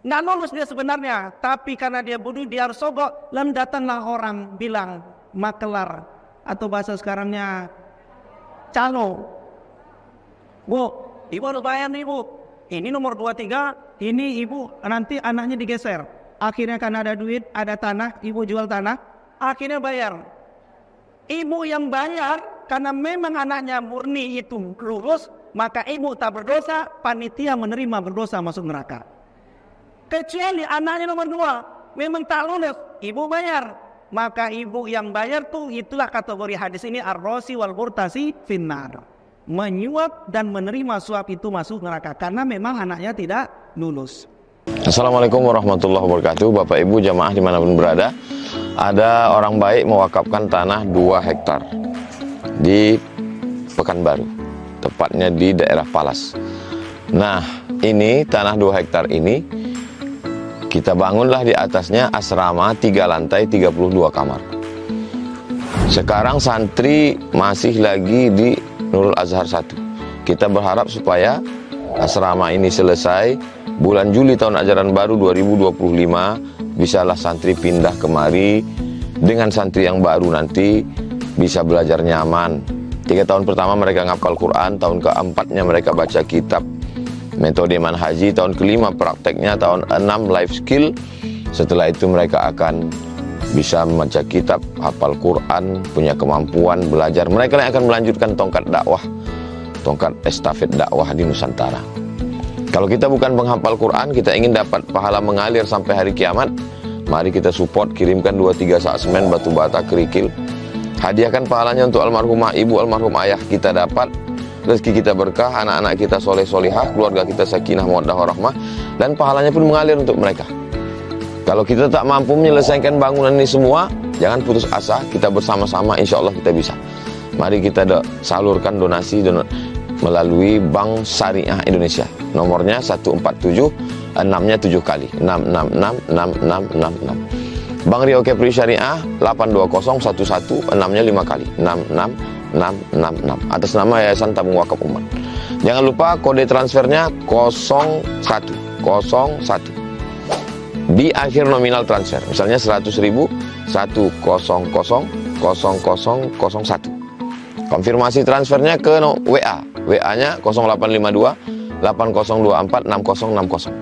Nggak lulus dia sebenarnya, tapi karena dia bodoh dia harus sogok. Lalu datanglah orang bilang makelar atau bahasa sekarangnya calo. Bu, ibu harus bayar nih bu. Ini nomor 23, ini ibu nanti anaknya digeser. Akhirnya karena ada duit, ada tanah, ibu jual tanah, akhirnya bayar. Ibu yang bayar karena memang anaknya murni itu lulus, maka ibu tak berdosa, panitia menerima berdosa masuk neraka. Kecuali anaknya nomor 2 memang tak lulus, ibu bayar, maka ibu yang bayar tuh itulah kategori hadis ini ar-rasi wal murtasi finnar, menyuap dan menerima suap itu masuk neraka karena memang anaknya tidak lulus. Assalamualaikum warahmatullahi wabarakatuh. Bapak Ibu jamaah dimanapun berada, ada orang baik mewakafkan tanah 2 hektar di Pekanbaru, tepatnya di daerah Palas. Nah, ini tanah 2 hektar ini kita bangunlah di atasnya asrama 3 lantai 32 kamar. Sekarang santri masih lagi di Nurul Azhar 1. Kita berharap supaya asrama ini selesai bulan Juli tahun ajaran baru 2025, bisalah santri pindah kemari. Dengan santri yang baru nanti bisa belajar nyaman. 3 tahun pertama mereka ngapal Quran, tahun keempatnya mereka baca kitab metode manhaji, tahun kelima prakteknya, tahun 6 life skill. Setelah itu mereka akan bisa membaca kitab, hafal Quran, punya kemampuan belajar. Mereka yang akan melanjutkan tongkat dakwah, tongkat estafet dakwah di Nusantara. Kalau kita bukan penghafal Quran, kita ingin dapat pahala mengalir sampai hari kiamat, mari kita support, kirimkan 2-3 sak semen, batu bata, kerikil. Hadiahkan pahalanya untuk almarhumah ibu, almarhum ayah, kita dapat rezeki kita berkah, anak-anak kita soleh-solihah, keluarga kita sakinah, mawaddah, warahmah, dan pahalanya pun mengalir untuk mereka. Kalau kita tak mampu menyelesaikan bangunan ini semua, jangan putus asa, kita bersama-sama insya Allah kita bisa. Mari kita salurkan donasi melalui Bank Syariah Indonesia. Nomornya 147, 6-nya 7 kali, 6666666. Bank Riau Kepri Syariah 82011, 6-nya 5 kali, 66666, atas nama Yayasan Tabung Wakaf Umat. Jangan lupa kode transfernya 0101 di akhir nominal transfer, misalnya 100.000 1000001. Konfirmasi transfernya ke WA, WA-nya 0852 8024 6060.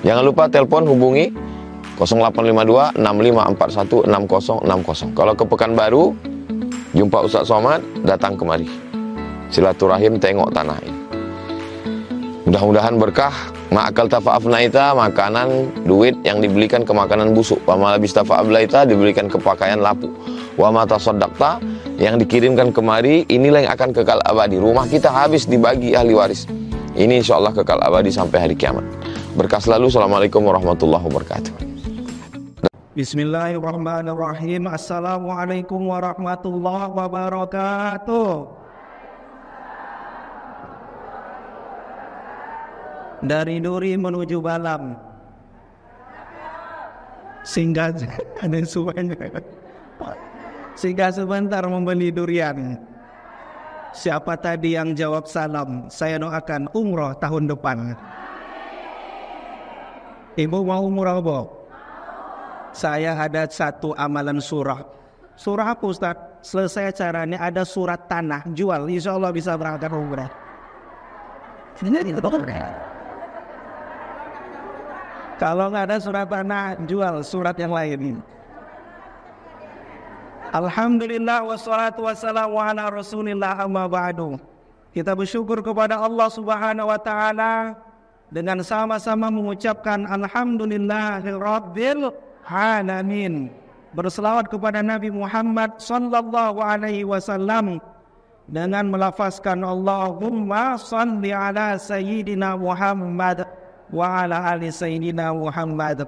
Jangan lupa telepon hubungi 0852 6541 6060. Kalau ke Pekanbaru, jumpa Ustaz Somad, datang kemari. Silaturahim tengok tanah ini. Mudah-mudahan berkah. Ma'akal tafa'afnaita, makanan, duit yang dibelikan ke makanan busuk. Wa malabis tafa'ablaita, dibelikan ke pakaian lapuk. Wa mata soddakta, yang dikirimkan kemari, inilah yang akan kekal abadi. Rumah kita habis dibagi ahli waris. Ini insya Allah kekal abadi sampai hari kiamat. Berkah selalu. Assalamualaikum warahmatullahi wabarakatuh. Bismillahirrahmanirrahim. Assalamualaikum warahmatullahi wabarakatuh. Dari Duri menuju Balam, singgah ada suaranya. Singgah sebentar membeli durian. Siapa tadi yang jawab salam? Saya doakan umroh tahun depan. Ibu mau umroh, Bu? Saya ada satu amalan surah. Surah apa, Ustaz? Selesai acaranya ada surat tanah, jual. Insya Allah bisa berangkat umrah. Kalau nggak ada surat tanah, jual surat yang lain. Alhamdulillah wassalatu wassalamu ala rasulillah amma ba'du. Kita bersyukur kepada Allah subhanahu wa ta'ala dengan sama-sama mengucapkan alhamdulillahirabbil alamin. Berselawat kepada Nabi Muhammad sallallahu alaihi wasallam dengan melafazkan Allahumma salli ala sayyidina Muhammad wa ala ali sayyidina Muhammad.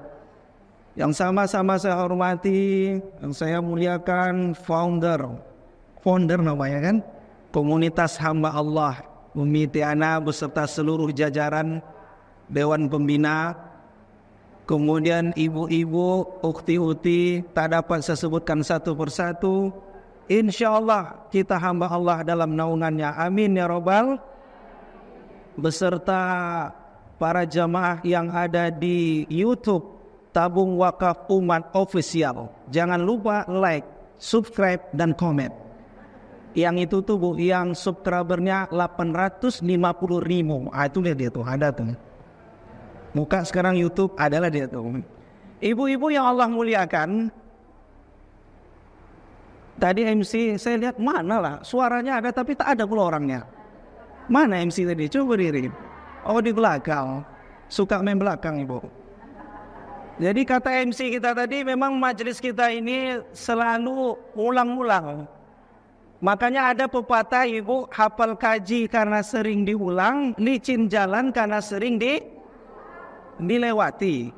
Yang sama-sama saya hormati, yang saya muliakan founder namanya kan, komunitas hamba Allah Umi Tiana beserta seluruh jajaran Dewan Pembina, kemudian ibu-ibu, ukti-ukti, tak dapat saya sebutkan satu persatu. Insya Allah kita hamba Allah dalam naungannya, amin ya robbal. Beserta para jamaah yang ada di YouTube Tabung Wakaf Umat Official. Jangan lupa like, subscribe, dan komen. Yang itu tuh Bu, yang subscribernya 850.000. Itu dia tuh, ada tuh. Muka sekarang YouTube adalah dia tuh. Ibu-ibu yang Allah muliakan, tadi MC saya lihat mana lah, suaranya ada tapi tak ada pula orangnya. Mana MC tadi? Coba diri. Oh, di belakang. Suka main belakang, Ibu. Jadi kata MC kita tadi, memang majelis kita ini selalu ulang-ulang. Makanya ada pepatah, Ibu, hafal kaji karena sering diulang, licin jalan karena sering dilewati.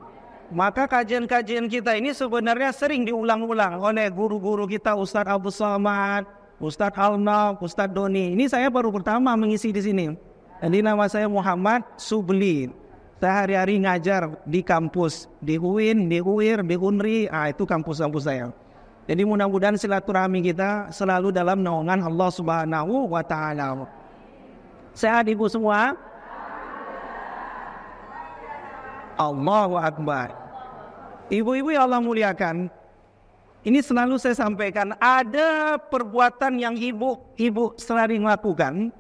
Maka kajian-kajian kita ini sebenarnya sering diulang-ulang oleh guru-guru kita, Ustadz Abu Samad, Ustadz Alnaf, Ustadz Doni. Ini saya baru pertama mengisi di sini. Jadi nama saya Muhammad Subli. Saya hari-hari ngajar di kampus, di UIN, di UIR, di UNRI. Itu kampus-kampus saya. Jadi mudah-mudahan silaturahmi kita selalu dalam naungan Allah Subhanahu wa Ta'ala. Sehat Ibu semua? Allahu Akbar. Ibu-ibu yang Allah muliakan, ini selalu saya sampaikan, ada perbuatan yang ibu sering lakukan.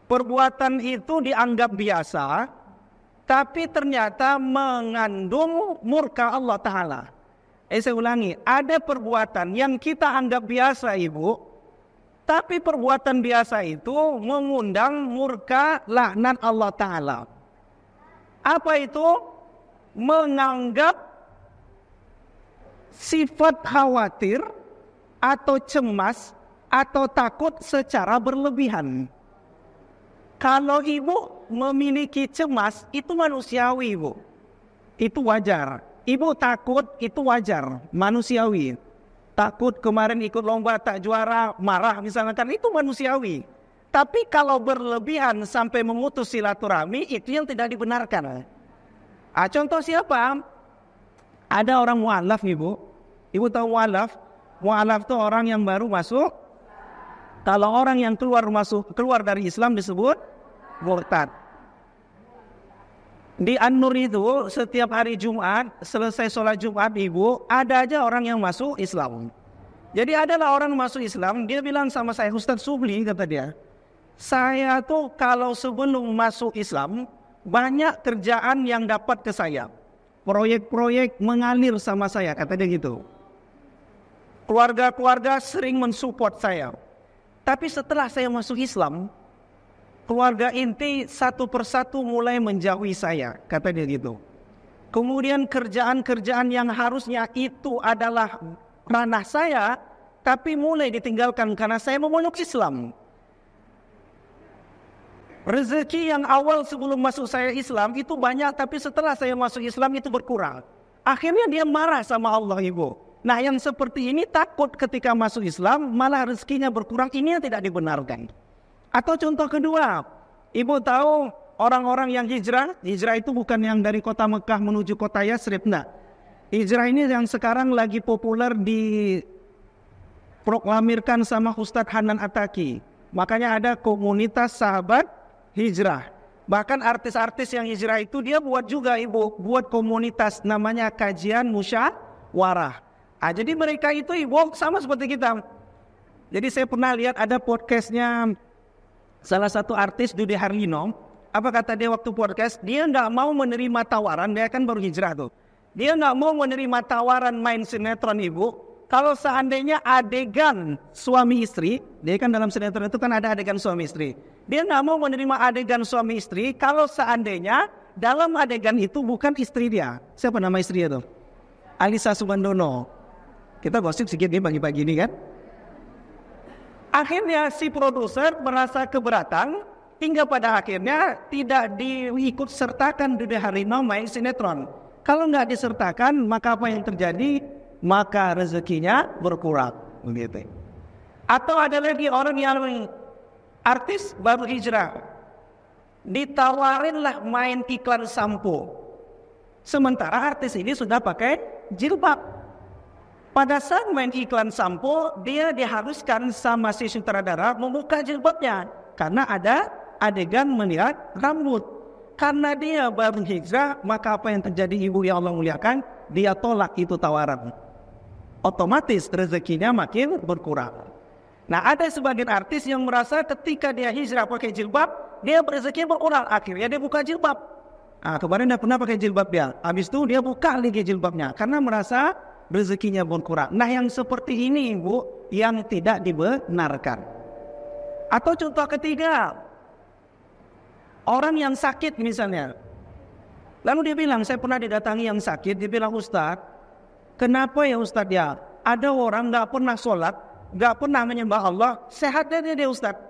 Perbuatan itu dianggap biasa, tapi ternyata mengandung murka Allah Ta'ala. Saya ulangi, ada perbuatan yang kita anggap biasa Ibu, tapi perbuatan biasa itu mengundang murka laknat Allah Ta'ala. Apa itu? Menganggap sifat khawatir atau cemas atau takut secara berlebihan. Kalau Ibu memiliki cemas, itu manusiawi Ibu. Itu wajar. Ibu takut, itu wajar, manusiawi. Takut kemarin ikut lomba tak juara, marah misalkan, itu manusiawi. Tapi kalau berlebihan sampai memutus silaturahmi, itu yang tidak dibenarkan. Contoh siapa? Ada orang mu'alaf Ibu. Ibu tahu mu'alaf? Mu'alaf itu orang yang baru masuk. Kalau orang yang keluar dari Islam disebut murtad. Di An-Nur itu setiap hari Jumat, selesai sholat Jumat Ibu, ada aja orang yang masuk Islam. Jadi adalah orang masuk Islam, dia bilang sama saya, Ustadz Subli, kata dia, saya tuh kalau sebelum masuk Islam, banyak kerjaan yang dapat ke saya. Proyek-proyek mengalir sama saya, kata dia gitu. Keluarga-keluarga sering mensupport saya. Tapi setelah saya masuk Islam, keluarga inti satu persatu mulai menjauhi saya, kata dia gitu. Kemudian kerjaan-kerjaan yang harusnya itu adalah ranah saya, tapi mulai ditinggalkan karena saya memeluk Islam. Rezeki yang awal sebelum masuk saya Islam itu banyak, tapi setelah saya masuk Islam itu berkurang. Akhirnya dia marah sama Allah Ibu. Nah yang seperti ini takut ketika masuk Islam malah rezekinya berkurang, ini yang tidak dibenarkan. Atau contoh kedua, Ibu tahu orang-orang yang hijrah itu bukan yang dari kota Mekah menuju kota Yasrib. Nah, hijrah ini yang sekarang lagi populer diproklamirkan sama Ustadz Hanan Ataki. Makanya ada komunitas sahabat hijrah. Bahkan artis-artis yang hijrah itu dia buat juga Ibu, buat komunitas namanya kajian musyawarah. Jadi mereka itu Ibu sama seperti kita. Jadi saya pernah lihat ada podcastnya salah satu artis, Dude Harlino. Apa kata dia waktu podcast? Dia nggak mau menerima tawaran, dia kan baru hijrah tuh. Dia nggak mau menerima tawaran main sinetron Ibu. Kalau seandainya adegan suami istri, dia kan dalam sinetron itu kan ada adegan suami istri. Dia nggak mau menerima adegan suami istri kalau seandainya dalam adegan itu bukan istri dia. Siapa nama istrinya tuh? Alisa Subandono. Kita gosip sedikit nih pagi-pagi ini kan. Akhirnya si produser merasa keberatan hingga pada akhirnya tidak diikut sertakan Dude Harlino main sinetron. Kalau nggak disertakan maka apa yang terjadi? Maka rezekinya berkurang. Begitu. Atau ada lagi orang yang artis baru hijrah, ditawarinlah main iklan sampo. Sementara artis ini sudah pakai jilbab. Pada saat main iklan sampo, dia diharuskan sama si sutradara membuka jilbabnya karena ada adegan melihat rambut. karena dia baru hijrah, maka apa yang terjadi ibu yang Allah muliakan? Dia tolak itu tawaran. Otomatis rezekinya makin berkurang. Nah, ada sebagian artis yang merasa ketika dia hijrah pakai jilbab, dia rezeki berkurang. Akhirnya dia buka jilbab. Nah, kemarin dia pernah pakai jilbab dia. Habis itu dia buka lagi jilbabnya karena merasa rezekinya berkurang. Nah, yang seperti ini ibu yang tidak dibenarkan. Atau contoh ketiga, orang yang sakit misalnya. Lalu dia bilang, saya pernah didatangi yang sakit. Dia bilang, Ustaz, kenapa ya Ustaz ya? Ada orang gak pernah sholat, gak pernah menyembah Allah, sehatnya dia Ustaz.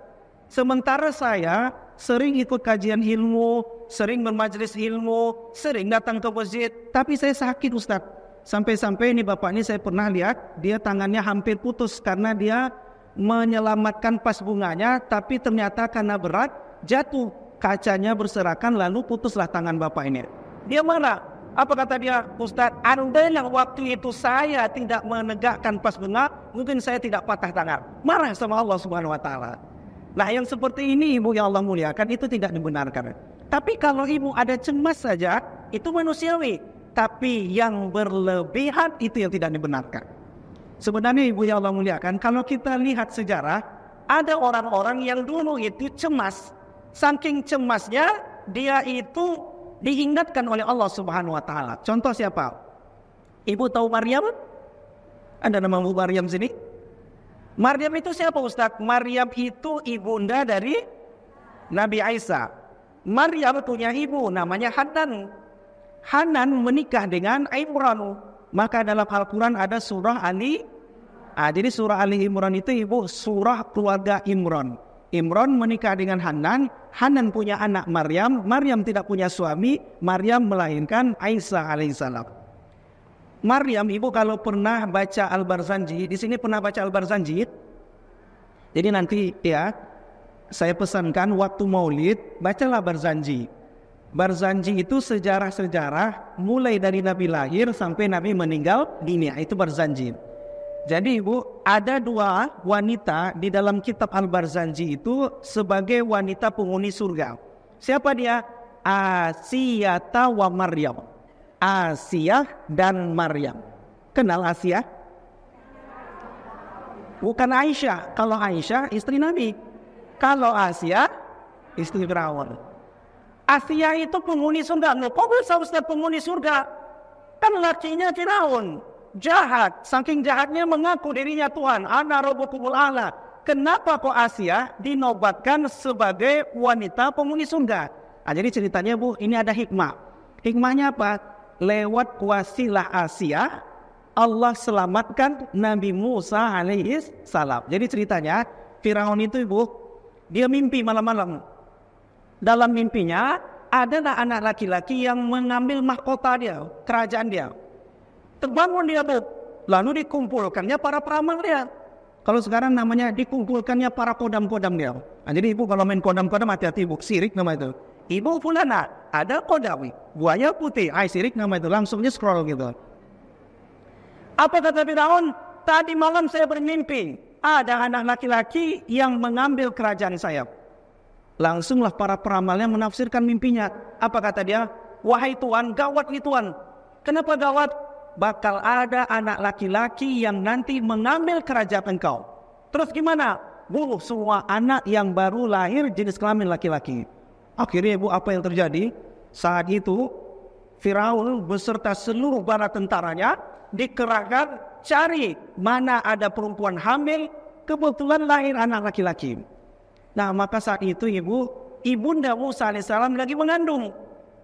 Sementara saya sering ikut kajian ilmu, sering bermajelis ilmu, sering datang ke masjid, tapi saya sakit Ustaz. Sampai-sampai ini bapak ini saya pernah lihat, dia tangannya hampir putus karena dia menyelamatkan vas bunganya, tapi ternyata karena berat jatuh, kacanya berserakan, lalu putuslah tangan bapak ini. Dia marah. Apa kata dia? Ustaz, andainya waktu itu saya tidak menegakkan vas bunga, mungkin saya tidak patah tangan. Marah sama Allah Subhanahu wa taala. Nah, yang seperti ini ibu yang Allah muliakan itu tidak dibenarkan. Tapi kalau ibu ada cemas saja, itu manusiawi. Tapi yang berlebihan itu yang tidak dibenarkan. Sebenarnya ibu yang Allah muliakan, kalau kita lihat sejarah, ada orang-orang yang dulu itu cemas. Saking cemasnya, dia itu diingatkan oleh Allah Subhanahu wa taala. Contoh siapa? Ibu tahu Maryam? Ada nama Bu Maryam sini? Maryam itu siapa Ustaz? Maryam itu ibunda dari Nabi Isa. Maryam punya ibu namanya Hanan. Hanan menikah dengan Imran. Maka dalam Al-Quran ada surah Ali. Jadi surah Ali Imran itu ibu surah keluarga Imran. Imran menikah dengan Hanan. Hanan punya anak Maryam. Maryam tidak punya suami. Maryam melahirkan Isa alaihissalam. Maryam, ibu kalau pernah baca Al-Barzanji, di sini pernah baca Al-Barzanji. Jadi nanti ya, saya pesankan waktu Maulid, bacalah Barzanji. Barzanji itu sejarah-sejarah mulai dari Nabi lahir sampai Nabi meninggal dunia, itu Barzanji. Jadi ibu, ada dua wanita di dalam kitab Al-Barzanji itu sebagai wanita penghuni surga. Siapa dia? Asiyata wa Maryam. Asiyah dan Maryam. Kenal Asiyah? Bukan Aisyah. Kalau Aisyah istri Nabi. Kalau Asiyah istri Firaun. Asiyah itu penghuni surga. Kok bisa Ustaz penghuni surga? Kan lakinya Firaun. Jahat. Saking jahatnya mengaku dirinya Tuhan. Ana rabbukumul a'la. Kenapa kok Asiyah dinobatkan sebagai wanita penghuni surga? Nah, jadi ceritanya bu, ini ada hikmah. Hikmahnya apa? Lewat wasilah Asiyah, Allah selamatkan Nabi Musa alaihi salam. Jadi ceritanya, Firaun itu ibu, dia mimpi malam-malam. Dalam mimpinya adalah anak laki-laki yang mengambil mahkota dia, kerajaan dia. Terbangun dia bu, lalu dikumpulkannya para peramal dia. Kalau sekarang namanya dikumpulkannya para kodam-kodam dia. Nah, jadi ibu kalau main kodam-kodam hati-hati ibu, sirik nama itu. Ibu fulana, ada kodam, buaya putih, sirik nama itu, langsungnya scroll gitu. Apa kata Firaun? Tadi malam saya bermimpi, ada anak laki-laki yang mengambil kerajaan saya. Langsunglah para peramalnya menafsirkan mimpinya. Apa kata dia? Wahai Tuhan, gawat nih Tuhan. Kenapa gawat? Bakal ada anak laki-laki yang nanti mengambil kerajaan engkau. Terus gimana? Bunuh semua anak yang baru lahir jenis kelamin laki-laki. Akhirnya ibu, apa yang terjadi? Saat itu Firaun beserta seluruh bala tentaranya dikerahkan cari mana ada perempuan hamil, kebetulan lahir anak laki-laki. Nah, maka saat itu ibu, ibunda Musa alaihissalam lagi mengandung.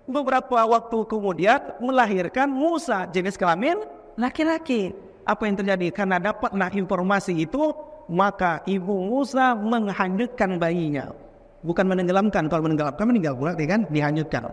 Beberapa waktu kemudian melahirkan Musa jenis kelamin laki-laki. Apa yang terjadi? Karena dapatlah informasi itu, maka ibu Musa menghanyutkan bayinya. Bukan menenggelamkan. Kalau menenggelamkan meninggal pula, kan? Dihanyutkan.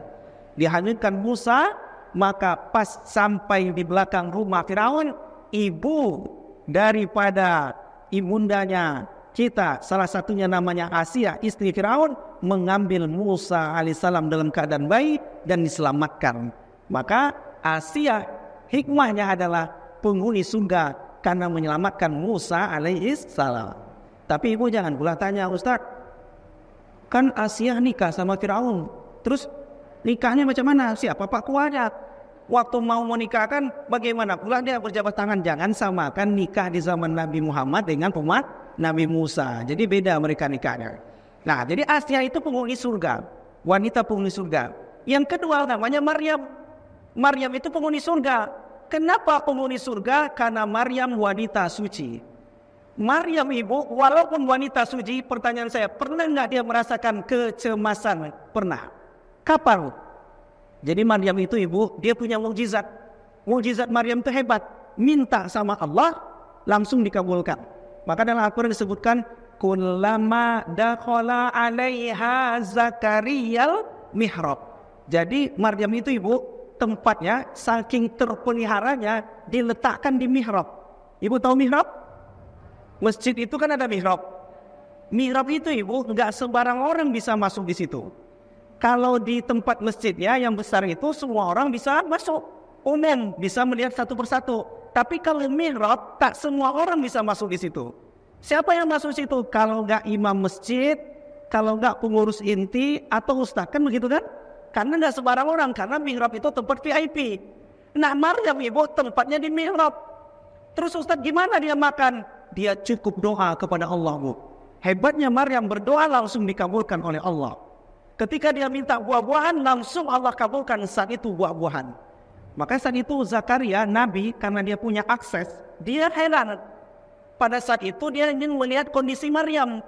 Dihanyutkan Musa, maka pas sampai di belakang rumah Firaun, ibu daripada ibundanya kita, salah satunya namanya Asiyah, istri Firaun, mengambil Musa alaihissalam dalam keadaan bayi dan diselamatkan. Maka Asiyah hikmahnya adalah penghuni surga karena menyelamatkan Musa alaihissalam. Tapi ibu jangan pula tanya, Ustaz, kan Asiyah nikah sama Firaun, terus Nikahnya macam mana? Siapa Pak Kuadrat? Waktu mau menikahkan bagaimana pula dia berjabat tangan? Jangan samakan nikah di zaman Nabi Muhammad dengan umat Nabi Musa. Jadi beda mereka nikahnya. Nah, jadi Asia itu penghuni surga, wanita penghuni surga. Yang kedua namanya Maryam. Maryam itu penghuni surga. Kenapa penghuni surga? Karena Maryam wanita suci. Maryam ibu walaupun wanita suci, pertanyaan saya, pernah nggak dia merasakan kecemasan? Pernah. Kapan? Jadi Maryam itu ibu, dia punya mukjizat. Mukjizat Maryam itu hebat. Minta sama Allah, langsung dikabulkan. Maka dalam Al-Quran disebutkan, kullama dakhala 'alaiha Zakariyal mihrab. Jadi Maryam itu ibu, tempatnya saking terpeliharanya diletakkan di mihrab. Ibu tahu mihrab? Masjid itu kan ada mihrab. Mihrab itu ibu, nggak sembarang orang bisa masuk di situ. Kalau di tempat masjidnya yang besar itu semua orang bisa masuk, umum bisa melihat satu persatu. Tapi kalau mihrab tak semua orang bisa masuk di situ. Siapa yang masuk situ? Kalau nggak imam masjid, kalau nggak pengurus inti atau ustaz, kan begitu kan? Karena nggak sembarang orang, karena mihrab itu tempat VIP. Nah Maryam ibu tempatnya di mihrab. Terus ustaz gimana dia makan? Dia cukup doa kepada Allah bu. Hebatnya Maryam berdoa langsung dikabulkan oleh Allah. Ketika dia minta buah-buahan, langsung Allah kabulkan saat itu buah-buahan. Maka saat itu Zakaria, Nabi, karena dia punya akses, dia heran. Pada saat itu dia ingin melihat kondisi Maryam.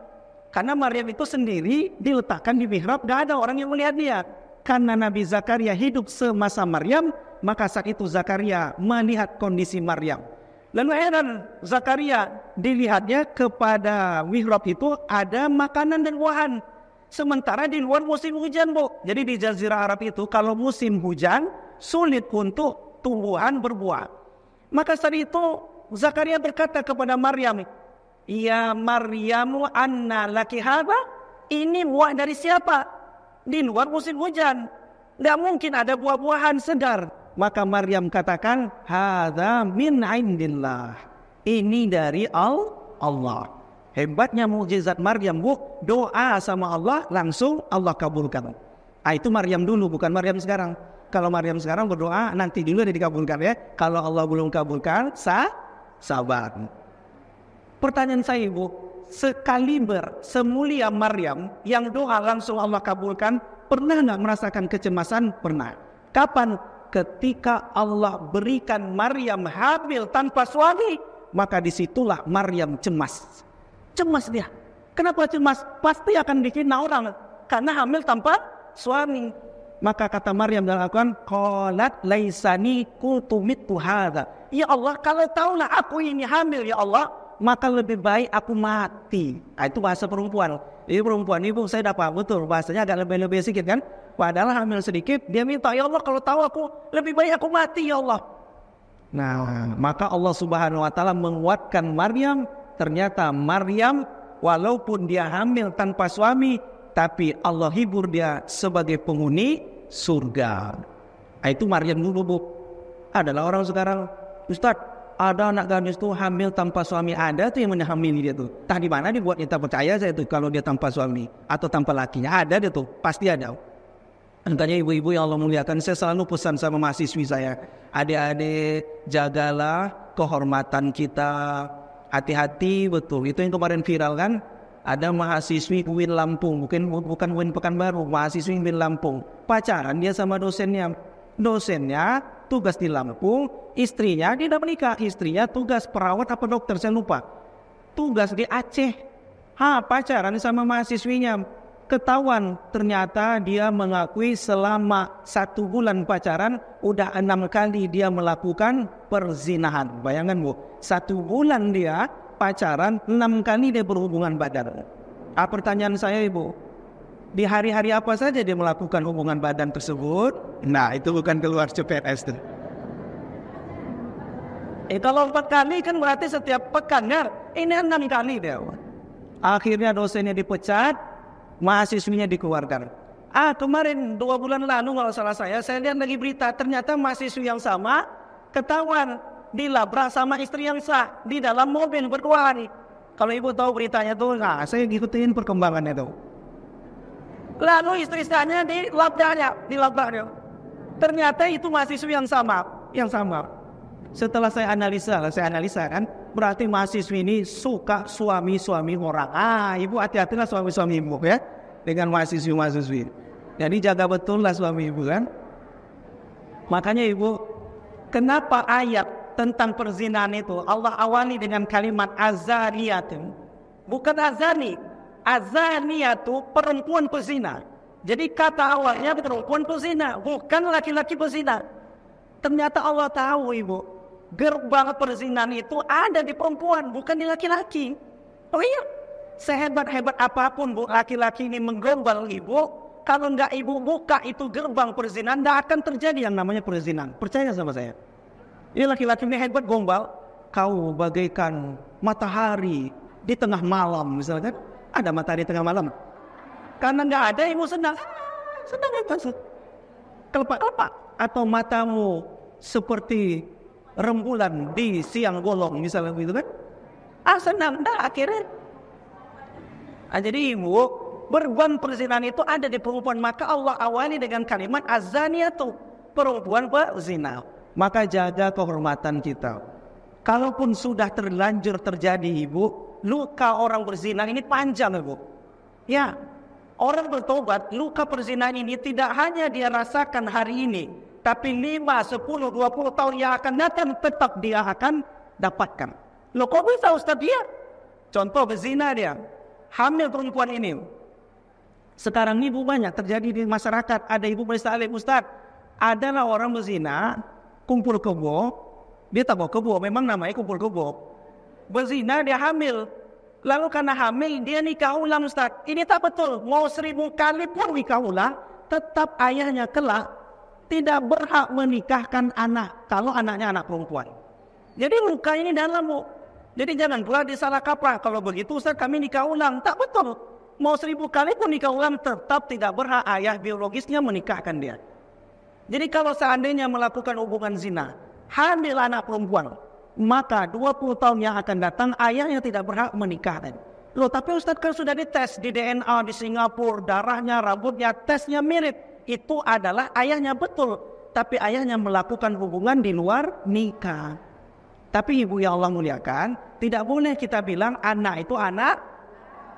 Karena Maryam itu sendiri diletakkan di mihrab, gak ada orang yang melihat dia. Karena Nabi Zakaria hidup semasa Maryam, maka saat itu Zakaria melihat kondisi Maryam. Lalu heran Zakaria, dilihatnya kepada mihrab itu ada makanan dan buahan. Sementara di luar musim hujan bu. Jadi di Jazirah Arab itu kalau musim hujan sulit untuk tumbuhan berbuah. Maka saat itu Zakaria berkata kepada Maryam, ya Maryamu anna laki hadha? Ini buah dari siapa? Di luar musim hujan, tidak mungkin ada buah-buahan segar. Maka Maryam katakan, hadza min indillah. Ini dari Allah. Hebatnya mukjizat Maryam bu, doa sama Allah langsung Allah kabulkan. Itu Maryam dulu, bukan Maryam sekarang. Kalau Maryam sekarang berdoa nanti dulu dia dikabulkan ya. Kalau Allah belum kabulkan, sabar. Pertanyaan saya ibu, sekaliber semulia Maryam yang doa langsung Allah kabulkan, pernah nggak merasakan kecemasan? Pernah. Kapan? Ketika Allah berikan Maryam hamil tanpa suami, maka disitulah Maryam cemas. Cemas dia. Kenapa cemas? Pasti akan difitnah orang karena hamil tanpa suami. Maka kata Maryam dalam Al-Quran, qalat laisani kuntu mittu hadza. Ya Allah, kalau tahulah aku ini hamil ya Allah, maka lebih baik aku mati. Itu bahasa perempuan. Ini perempuan ibu saya dapat betul bahasanya agak lebih sedikit kan. Padahal hamil sedikit dia minta ya Allah kalau tahu aku lebih baik aku mati ya Allah. Nah, maka Allah Subhanahu wa taala menguatkan Maryam. Ternyata Maryam walaupun dia hamil tanpa suami, tapi Allah hibur dia sebagai penghuni surga. Itu Maryam dulu bu. Adalah orang sekarang, Ustaz, ada anak gadis tuh hamil tanpa suami, ada tuh yang menghamili dia tuh. Entah di mana dibuat kita percaya saya tuh kalau dia tanpa suami atau tanpa lakinya, ada dia tuh, pasti ada. Makanya ibu-ibu yang Allah muliakan, saya selalu pesan sama mahasiswi saya, adik-adik jagalah kehormatan kita. Hati-hati betul. Itu yang kemarin viral kan. Ada mahasiswi UIN Lampung, bukan UIN Pekanbaru, mahasiswi UIN Lampung. Pacaran dia sama dosennya. Dosennya tugas di Lampung, istrinya dia udah menikah. Istrinya tugas perawat apa dokter saya lupa. Tugas di Aceh. Pacaran sama mahasiswinya. Ketahuan ternyata dia mengakui selama 1 bulan pacaran udah 6 kali dia melakukan perzinahan. Bayangkan bu, 1 bulan dia pacaran 6 kali dia berhubungan badan. Pertanyaan saya ibu, di hari-hari apa saja dia melakukan hubungan badan tersebut? Nah itu bukan keluar CPNS tuh. Kalau 4 kali kan berarti setiap pekan ya. Ini 6 kali dia. Akhirnya dosennya dipecat, mahasiswinya dikeluarkan. Kemarin 2 bulan lalu kalau salah saya lihat lagi berita, ternyata mahasiswi yang sama ketahuan dilabrak sama istri yang sah di dalam mobil berdua hari. Kalau ibu tahu beritanya tuh, saya ngikutin perkembangannya tuh. Lalu istri-istrinya di labdanya. Ternyata itu mahasiswi yang sama. Setelah saya analisa kan, berarti mahasiswi ini suka suami orang. Ibu hati-hatilah suami ibu ya, dengan mahasiswi. Jadi jaga betul lah suami ibu kan. Makanya ibu, kenapa ayat tentang perzinahan itu Allah awali dengan kalimat azaniyatun, bukan azani. Azaniyatu perempuan pezina. Jadi kata awalnya perempuan pezina, bukan laki-laki pezina. Ternyata Allah tahu ibu, gerbang perzinahan itu ada di perempuan, bukan di laki-laki. Oh iya, sehebat-hebat apapun bu laki-laki ini menggombal ibu, kalau nggak ibu buka itu gerbang perzinahan, nggak akan terjadi yang namanya perzinahan. Percaya sama saya. Ini laki-laki ini hebat gombal, kau bagaikan matahari di tengah malam misalnya, ada matahari tengah malam. Karena nggak ada ibu senang itu. Kelapa atau matamu seperti rembulan di siang bolong misalnya begitu kan. Senang dah akhirnya. Jadi ibu, beban perzinahan itu ada di perempuan, maka Allah awali dengan kalimat azaniyatu, perempuan berzina. Maka jaga kehormatan kita. Kalaupun sudah terlanjur terjadi ibu, luka orang berzina ini panjang ibu. Ya, orang bertobat, luka perzinahan ini tidak hanya dia rasakan hari ini, tapi 5, 10, 20 tahun yang akan datang tetap dia akan dapatkan. Loh kok bisa Ustaz dia? Contoh berzina dia, hamil perempuan ini. Sekarang ini ibu banyak terjadi di masyarakat. Ada ibu bersalib, Ustaz, adalah orang berzina, kumpul kebo. Dia tak bawa kebo, memang namanya kumpul kebo. Berzina dia hamil. Lalu karena hamil dia nikah ulang Ustaz. Ini tak betul. Mau 1000 kali pun nikah ulang, tetap ayahnya kelak tidak berhak menikahkan anak kalau anaknya anak perempuan. Jadi luka ini dalam bu. Jadi jangan pula disalah kaprah. Kalau begitu Ustaz kami nikah ulang. Tak betul. Mau 1000 kali pun nikah ulang, tetap tidak berhak ayah biologisnya menikahkan dia. Jadi kalau seandainya melakukan hubungan zina, hamil anak perempuan, maka 20 tahun yang akan datang ayahnya tidak berhak menikahkan. Loh tapi Ustaz kan sudah dites di DNA di Singapura, darahnya, rambutnya, tesnya mirip. Itu adalah ayahnya betul. Tapi ayahnya melakukan hubungan di luar nikah. Tapi ibu yang Allah muliakan, tidak boleh kita bilang anak itu anak.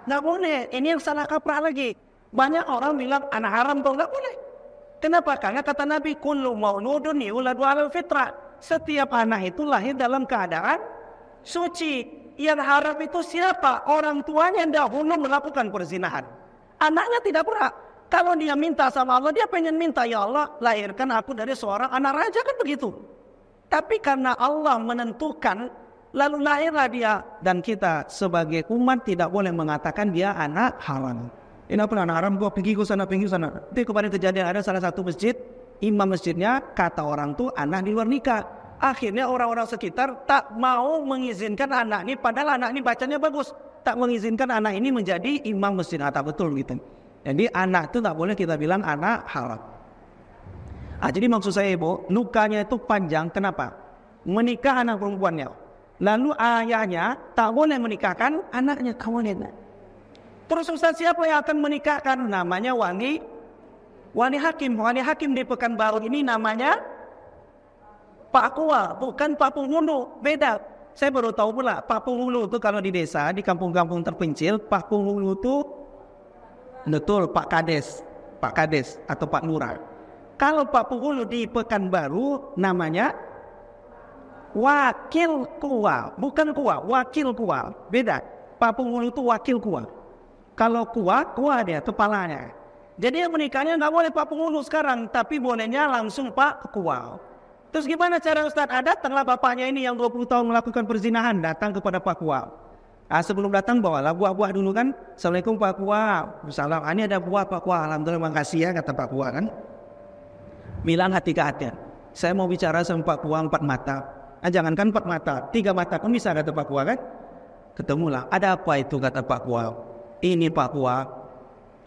Nggak boleh. Ini yang salah kaprah lagi. Banyak orang bilang anak haram tuh nggak boleh. Kenapa? Karena kata Nabi, kullu mauludun yuladu 'alal fitrah. Setiap anak itu lahir dalam keadaan suci. Yang haram itu siapa? Orang tuanya dahulu melakukan perzinahan. Anaknya tidak berhak. Kalau dia minta sama Allah, dia pengen minta, ya Allah, lahirkan aku dari seorang anak raja, kan begitu. Tapi karena Allah menentukan, lalu lahirlah dia. Dan kita sebagai umat tidak boleh mengatakan dia anak haram. Ini apa anak haram? Gua pergi ke sana. Itu kemarin kejadian ada salah satu masjid, imam masjidnya kata orang tuh anak di luar nikah. Akhirnya orang-orang sekitar tak mau mengizinkan anak ini, padahal anak ini bacanya bagus. Tak mengizinkan anak ini menjadi imam masjid. Tak betul gitu. Jadi anak itu tak boleh kita bilang anak haram. Jadi maksud saya ibu, lukanya itu panjang. Kenapa? Menikah anak perempuannya. Lalu ayahnya tak boleh menikahkan anaknya. Terus Ustaz, siapa yang akan menikahkan? Namanya wali hakim. Wali hakim di Pekanbaru ini namanya Pak Kua, bukan Pak Penghulu. Beda. Saya baru tahu pula Pak Penghulu itu kalau di desa, di kampung-kampung terpencil, Pak Penghulu itu betul Pak Kades atau Pak Lurah. Kalau Pak Penghulu di Pekanbaru namanya Wakil Kua, bukan Kua, Wakil Kua. Beda. Pak Penghulu itu Wakil Kua. Kalau Kua dia kepalanya. Jadi yang menikahnya nggak boleh Pak Penghulu sekarang, tapi bolehnya langsung Pak Kua. Terus gimana cara Ustaz? Datanglah bapaknya ini yang 20 tahun melakukan perzinahan, datang kepada Pak Kua. Sebelum datang bawalah buah-buah dulu kan. Assalamualaikum Pak Kua. Salam. Ini ada buah Pak Kua. Alhamdulillah, makasih ya, kata Pak Kua kan. Bilang hati ke hati. Saya mau bicara sama Pak Kua 4 mata. Jangankan 4 mata, 3 mata pun bisa, kata Pak Kua kan. Ketemulah. Ada apa itu, kata Pak Kua. Ini Pak Kua,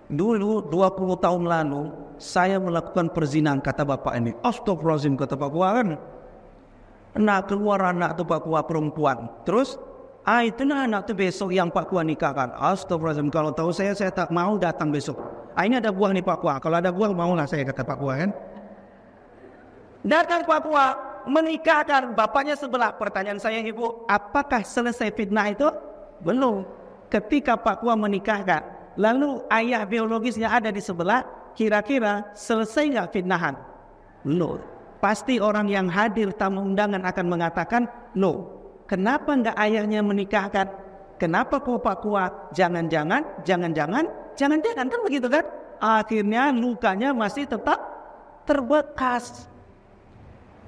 dulu 20 tahun lalu saya melakukan perzinahan, kata bapak ini. Astagfirullahaladzim, kata Pak Kua kan. Keluar anak tuh Pak Kua perempuan. Terus itulah anak tuh besok yang Pak Kua nikahkan. Astagfirullahaladzim, kalau tahu saya tak mau datang besok. Ini ada buah nih Papua. Kalau ada buah maulah saya, kata Papua kan. Datang Papua menikahkan bapaknya sebelah. Pertanyaan saya ibu, apakah selesai fitnah itu? Belum. Ketika Papua menikahkan, lalu ayah biologisnya ada di sebelah, kira-kira selesai nggak fitnahan? Belum. Pasti orang yang hadir tamu undangan akan mengatakan, loh, kenapa nggak ayahnya menikahkan? Kenapa kok Papua? Jangan-jangan kan begitu kan? Akhirnya lukanya masih tetap terbekas.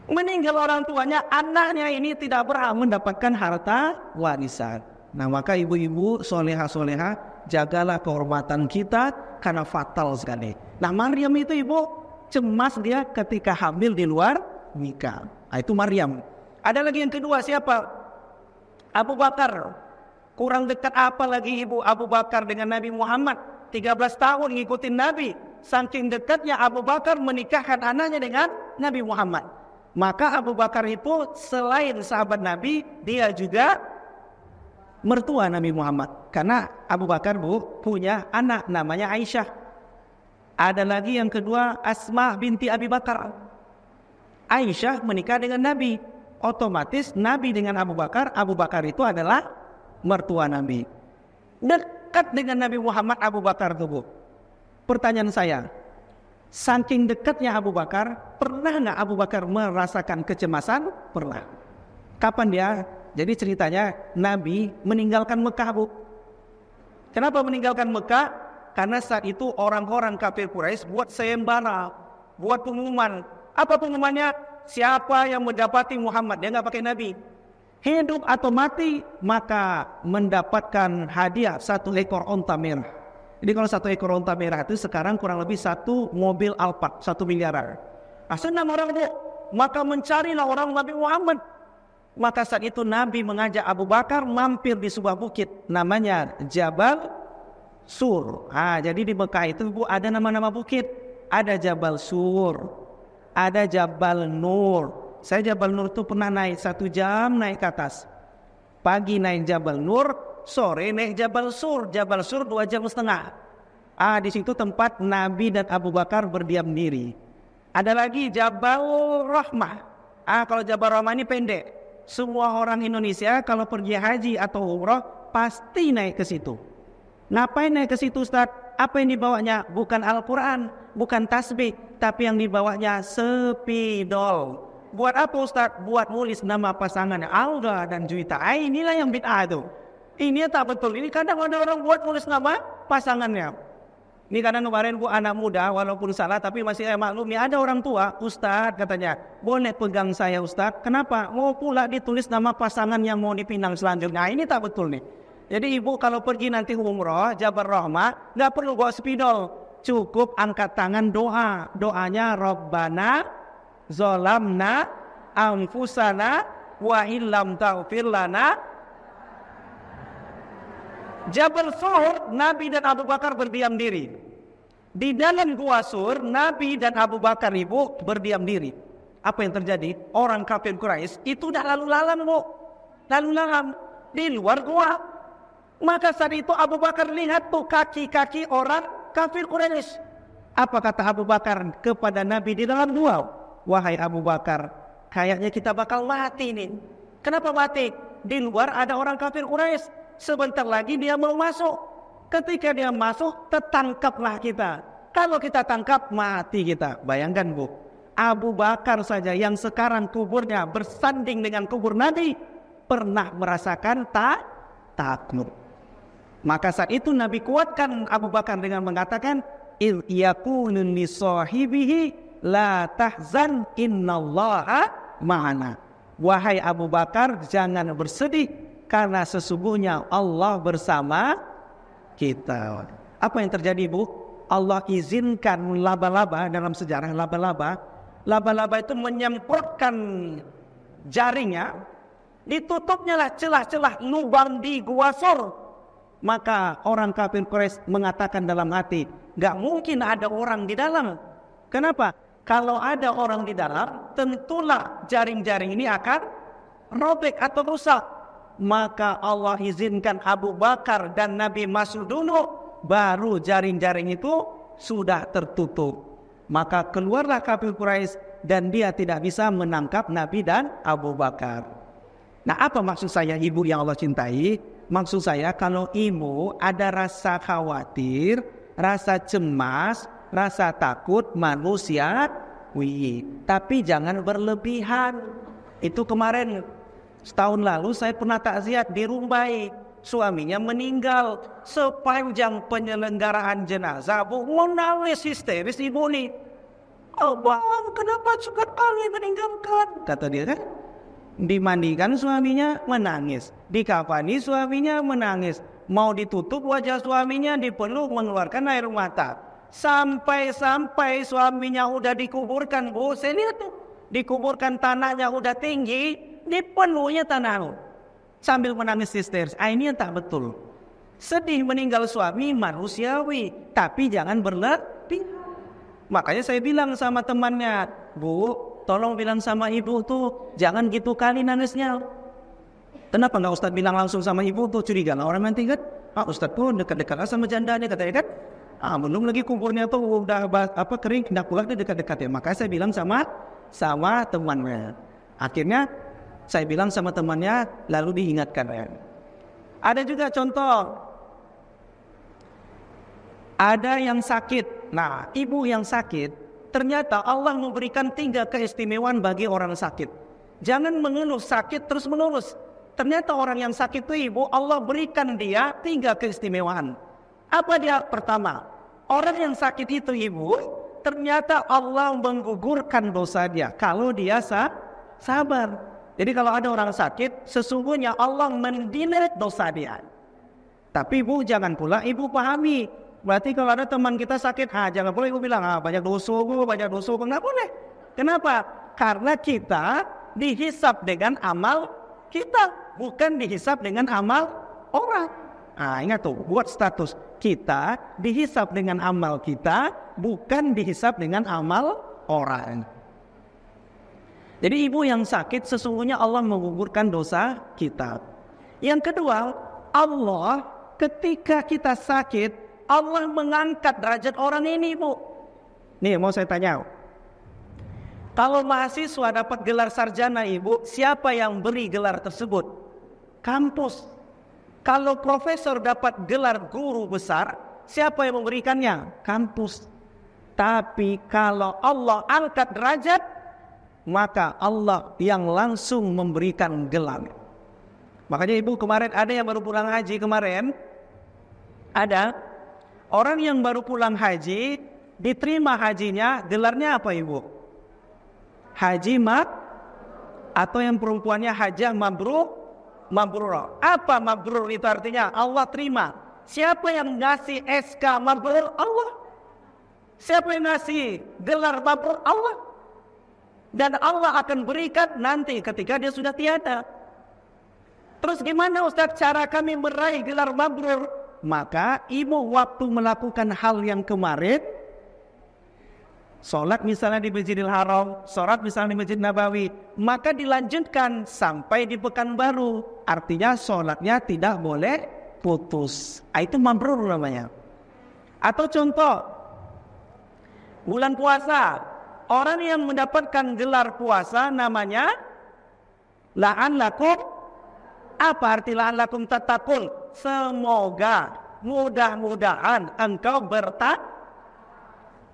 Meninggal orang tuanya, anaknya ini tidak berhak mendapatkan harta warisan. Nah, maka ibu-ibu soleha-soleha, jagalah kehormatan kita karena fatal sekali. Nah, Maryam itu ibu cemas dia ketika hamil di luar nikah. Nah, itu Maryam. Ada lagi yang kedua, siapa? Abu Bakar. Kurang dekat apa lagi ibu Abu Bakar dengan Nabi Muhammad? 13 tahun ngikutin Nabi. Saking dekatnya Abu Bakar menikahkan anaknya dengan Nabi Muhammad. Maka Abu Bakar itu selain sahabat Nabi, dia juga mertua Nabi Muhammad. Karena Abu Bakar punya anak namanya Aisyah. Ada lagi yang kedua, Asma binti Abi Bakar. Aisyah menikah dengan Nabi. Otomatis Nabi dengan Abu Bakar itu adalah mertua Nabi. Dekat dengan Nabi Muhammad Abu Bakar itu, Bu. Pertanyaan saya, saking dekatnya Abu Bakar, pernah nggak Abu Bakar merasakan kecemasan? Pernah. Kapan dia? Jadi ceritanya Nabi meninggalkan Mekah, Bu. Kenapa meninggalkan Mekah? Karena saat itu orang-orang kafir Quraisy buat sayembara, buat pengumuman. Apa pengumumannya? Siapa yang mendapati Muhammad, dia nggak pakai Nabi, hidup atau mati, maka mendapatkan hadiah 1 ekor onta merah. Jadi kalau 1 ekor onta merah itu sekarang kurang lebih 1 mobil Alphard, 1 miliaran. Senang orang itu. Maka mencarilah orang Nabi Muhammad. Maka saat itu Nabi mengajak Abu Bakar mampir di sebuah bukit namanya Jabal Sur. Jadi di Mekah itu Bu ada nama-nama bukit. Ada Jabal Sur, ada Jabal Nur. Saya Jabal Nur itu pernah naik 1 jam naik ke atas. Pagi naik Jabal Nur, sore naik Jabal Sur. Jabal Sur 2,5 jam. Di situ tempat Nabi dan Abu Bakar berdiam diri. Ada lagi Jabal Rahmah. Kalau Jabal Rahmah ini pendek. Semua orang Indonesia kalau pergi haji atau umroh pasti naik ke situ. Ngapain naik ke situ, Ustaz? Apa yang dibawanya? Bukan Al-Quran, bukan tasbih, tapi yang dibawanya spidol. Buat apa Ustaz? Buat nulis nama pasangannya Alga dan Juwita. Inilah yang bid'ah itu. Ini tak betul. Ini kadang ada orang buat nulis nama pasangannya. Ini kadang kemarin Bu anak muda walaupun salah tapi masih maklum. Ini ada orang tua, Ustaz katanya, boleh pegang saya Ustaz. Kenapa? Mau pula ditulis nama pasangan yang mau dipinang selanjutnya. Ini tak betul nih. Jadi ibu kalau pergi nanti umroh Jabal Rahmah, nggak perlu bawa spidol. Cukup angkat tangan doa. Doanya Rabbana zolamna anfusana wa illam taghfir lana. Jabal Sur, Nabi dan Abu Bakar berdiam diri. Di dalam gua Sur, Nabi dan Abu Bakar ibu berdiam diri. Apa yang terjadi? Orang kafir Quraisy itu udah lalu lalang Bu. Lalu lalang di luar gua. Maka saat itu Abu Bakar lihat tuh kaki-kaki orang kafir Quraisy. Apa kata Abu Bakar kepada Nabi di dalam gua? Wahai Abu Bakar, kayaknya kita bakal mati nih. Kenapa mati? Di luar ada orang kafir Quraisy. Sebentar lagi dia mau masuk. Ketika dia masuk, tertangkaplah kita. Kalau kita tangkap, mati kita. Bayangkan Bu, Abu Bakar saja yang sekarang kuburnya bersanding dengan kubur Nabi, pernah merasakan takut. Maka saat itu Nabi kuatkan Abu Bakar dengan mengatakan, il yakunun li sahibihi la tahzan innallaha ma'ana. Wahai Abu Bakar, jangan bersedih karena sesungguhnya Allah bersama kita. Apa yang terjadi Bu? Allah izinkan laba-laba dalam sejarah laba-laba. Laba-laba itu menyemprotkan jaringnya, ditutupnya lah celah-celah lubang di gua Sur. Maka orang kafir Quraisy mengatakan dalam hati, gak mungkin ada orang di dalam. Kenapa? Kalau ada orang di dalam, tentulah jaring-jaring ini akan robek atau rusak. Maka Allah izinkan Abu Bakar dan Nabi masuk dulu, baru jaring-jaring itu sudah tertutup. Maka keluarlah kafir Quraisy dan dia tidak bisa menangkap Nabi dan Abu Bakar. Nah, apa maksud saya ibu yang Allah cintai? Maksud saya kalau ibu ada rasa khawatir, rasa cemas, rasa takut manusiawi, tapi jangan berlebihan. Itu kemarin setahun lalu saya pernah takziah di Rumbai, suaminya meninggal. Sepanjang penyelenggaraan jenazah, bu menangis histeris ibu nih. Abang, kenapa sekali meninggalkan? Kata dia kan. Dimandikan suaminya menangis, dikafani suaminya menangis, mau ditutup wajah suaminya, dipeluk mengeluarkan air mata. Sampai suaminya udah dikuburkan, bu, saya lihat tuh, dikuburkan tanahnya udah tinggi, dipenuhnya tanah, sambil menangis histeris. Ini yang tak betul. Sedih meninggal suami manusiawi, tapi jangan berlebihan. Makanya saya bilang sama temannya, bu, tolong bilang sama ibu tuh, jangan gitu kali nangisnya. Kenapa nggak Ustadz bilang langsung sama ibu tuh, curiga lah orang nanti kan. Ustadz pun dekat-dekat sama jandanya katanya kan. Belum lagi kuburnya tuh udah kering, hendak pulang dia dekat-dekat ya. Makanya saya bilang sama temannya. Akhirnya saya bilang sama temannya, lalu diingatkan ya. Ada juga contoh, ada yang sakit. Nah, ibu yang sakit, ternyata Allah memberikan 3 keistimewaan bagi orang sakit. Jangan mengeluh sakit terus menerus. Ternyata orang yang sakit itu ibu, Allah berikan dia 3 keistimewaan. Apa dia? Pertama, orang yang sakit itu ibu, ternyata Allah menggugurkan dosa dia kalau dia sabar. Jadi kalau ada orang sakit, sesungguhnya Allah mendelete dosa dia. Tapi ibu jangan pula ibu pahami, berarti kalau ada teman kita sakit, jangan boleh ibu bilang, banyak dosa, nggak boleh. Kenapa? Karena kita dihisab dengan amal kita, bukan dihisab dengan amal orang. Ingat tuh, buat status, kita dihisab dengan amal kita, bukan dihisab dengan amal orang. Jadi ibu yang sakit, sesungguhnya Allah menggugurkan dosa kita. Yang kedua, Allah ketika kita sakit, Allah mengangkat derajat orang ini, bu. Nih mau saya tanya, kalau mahasiswa dapat gelar sarjana, ibu, siapa yang beri gelar tersebut? Kampus. Kalau profesor dapat gelar guru besar, siapa yang memberikannya? Kampus. Tapi kalau Allah angkat derajat, maka Allah yang langsung memberikan gelar. Makanya ibu kemarin ada yang baru pulang haji kemarin, ada orang yang baru pulang haji, diterima hajinya, gelarnya apa ibu? Haji atau yang perempuannya hajah mabrur. Apa mabrur itu artinya? Allah terima. Siapa yang ngasih SK mabrur? Allah. Siapa yang ngasih gelar mabrur? Allah. Dan Allah akan berikan nanti ketika dia sudah tiada. Terus gimana Ustaz cara kami meraih gelar mabrur? Maka ibu waktu melakukan hal yang kemarin, sholat misalnya di Masjidil Haram, sholat misalnya di Masjid Nabawi, maka dilanjutkan sampai di Pekanbaru. Artinya sholatnya tidak boleh putus. Itu mabrur namanya. Atau contoh, bulan puasa, orang yang mendapatkan gelar puasa namanya la'allakum. Apa arti la'allakum tattaqun? Semoga, mudah-mudahan engkau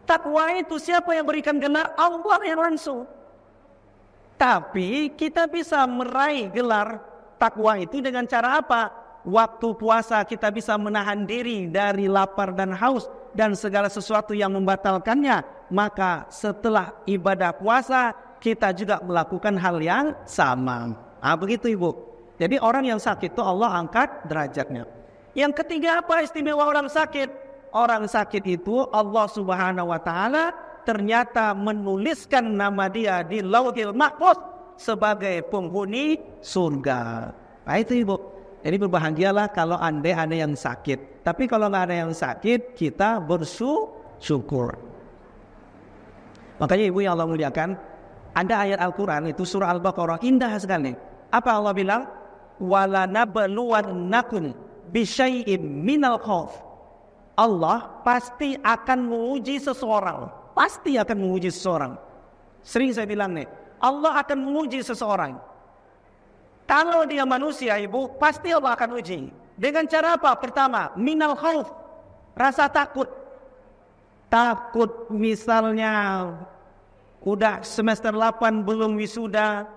takwa itu siapa yang berikan gelar? Allah yang langsung. Tapi kita bisa meraih gelar takwa itu dengan cara apa? Waktu puasa kita bisa menahan diri dari lapar dan haus dan segala sesuatu yang membatalkannya. Maka setelah ibadah puasa kita juga melakukan hal yang sama. Begitu ibu. Jadi orang yang sakit itu Allah angkat derajatnya. Yang ketiga apa istimewa orang sakit? Orang sakit itu Allah Subhanahu wa Ta'ala ternyata menuliskan nama dia di Lauhil Mahfuz sebagai penghuni surga. Itu ibu. Jadi berbahagialah kalau andai ada yang sakit. Tapi kalau nggak ada yang sakit, kita bersyukur. Makanya ibu yang Allah muliakan, ada ayat Al-Quran itu surah Al-Baqarah indah sekali. Apa Allah bilang? Walanabluwannakum bisyai'im minal khauf. Allah pasti akan menguji seseorang. Pasti akan menguji seseorang. Sering saya bilang nih, Allah akan menguji seseorang. Kalau dia manusia, ibu, pasti Allah akan uji. Dengan cara apa? Pertama, minal khauf, rasa takut. Takut misalnya udah semester 8 belum wisuda,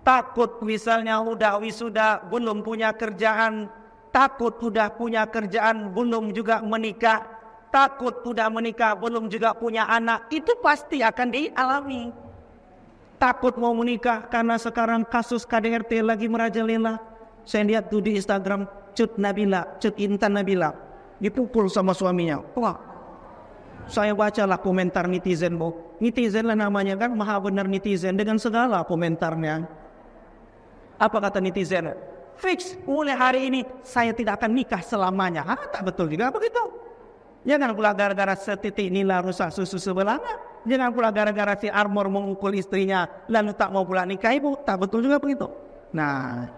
takut misalnya udah wisuda belum punya kerjaan, takut udah punya kerjaan belum juga menikah, takut udah menikah belum juga punya anak. Itu pasti akan dialami. Takut mau menikah karena sekarang kasus KDRT lagi merajalela. Saya lihat tuh di Instagram, Cut Intan Nabila dipukul sama suaminya. Wah, saya bacalah komentar netizen, Bu. Netizen lah namanya kan, maha benar netizen dengan segala komentarnya. Apa kata netizen? Fix, mulai hari ini saya tidak akan nikah selamanya. Tak betul juga begitu. Jangan pula gara-gara setitik nila rusak susu sebelahnya. Jangan pula gara-gara si Armor memukul istrinya lalu tak mau pula nikah, ibu. Tak betul juga begitu. Nah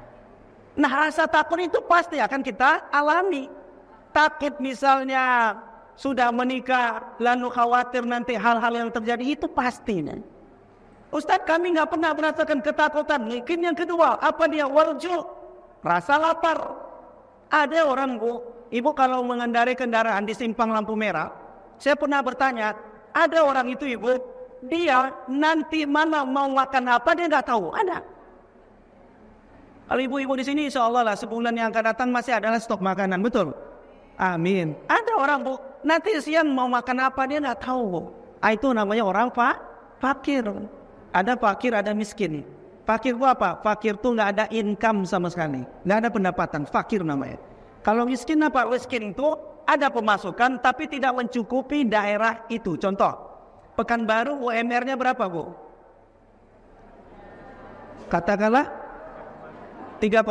rasa takut itu pasti akan kita alami. Takut misalnya sudah menikah lalu khawatir nanti hal-hal yang terjadi, itu pasti. Ustaz, kami nggak pernah merasakan ketakutan. Mungkin yang kedua, apa dia? Warju, rasa lapar. Ada orang, Bu, ibu kalau mengendarai kendaraan di simpang lampu merah, saya pernah bertanya, ada orang itu, ibu, dia nanti mana mau makan apa dia nggak tahu. Ada. Kalau ibu-ibu di sini, insya Allah lah sebulan yang akan datang masih adalah stok makanan, betul? Amin. Ada orang, Bu, nanti siang mau makan apa dia nggak tahu, Bu. Itu namanya orang fakir. Ada fakir, ada miskin. Fakir itu apa? Fakir itu nggak ada income sama sekali, nggak ada pendapatan. Fakir namanya. Kalau miskin apa? Miskin itu ada pemasukan tapi tidak mencukupi daerah itu. Contoh, Pekanbaru UMR-nya berapa, Bu? Katakanlah 3,2.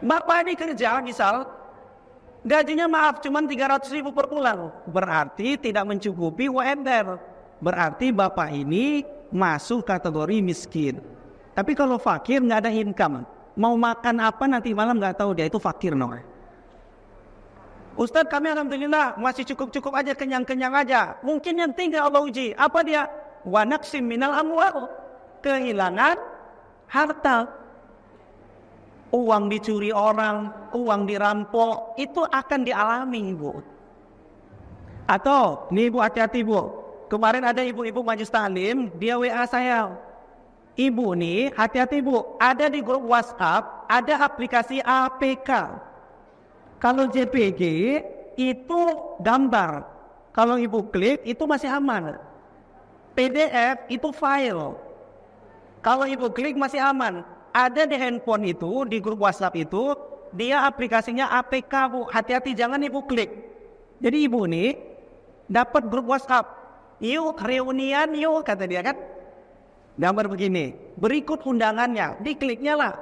Bapak ini kerja misal gajinya cuma 300.000 per bulan, berarti tidak mencukupi UMR. Berarti bapak ini masuk kategori miskin. Tapi kalau fakir nggak ada income, mau makan apa nanti malam nggak tahu, dia itu fakir namanya. Ustadz, kami alhamdulillah masih cukup-cukup aja, kenyang-kenyang aja. Mungkin yang tinggal Allah uji. Apa dia? Wa naqsim minal amwal, kehilangan harta. Uang dicuri orang, uang dirampok, itu akan dialami, Bu. Atau, nih Bu, hati-hati, Bu. Kemarin ada ibu-ibu majelis taklim, dia WA saya. Ibu nih, hati-hati, Bu. Ada di grup WhatsApp, ada aplikasi APK. Kalau JPG itu gambar. Kalau ibu klik itu masih aman. PDF itu file. Kalau ibu klik masih aman. Ada di handphone itu, di grup WhatsApp itu, dia aplikasinya APK, Bu. Hati-hati, jangan ibu klik. Jadi ibu nih dapat grup WhatsApp. Yuk reunian yuk, kata dia kan. Gambar begini, berikut undangannya, dikliknya lah,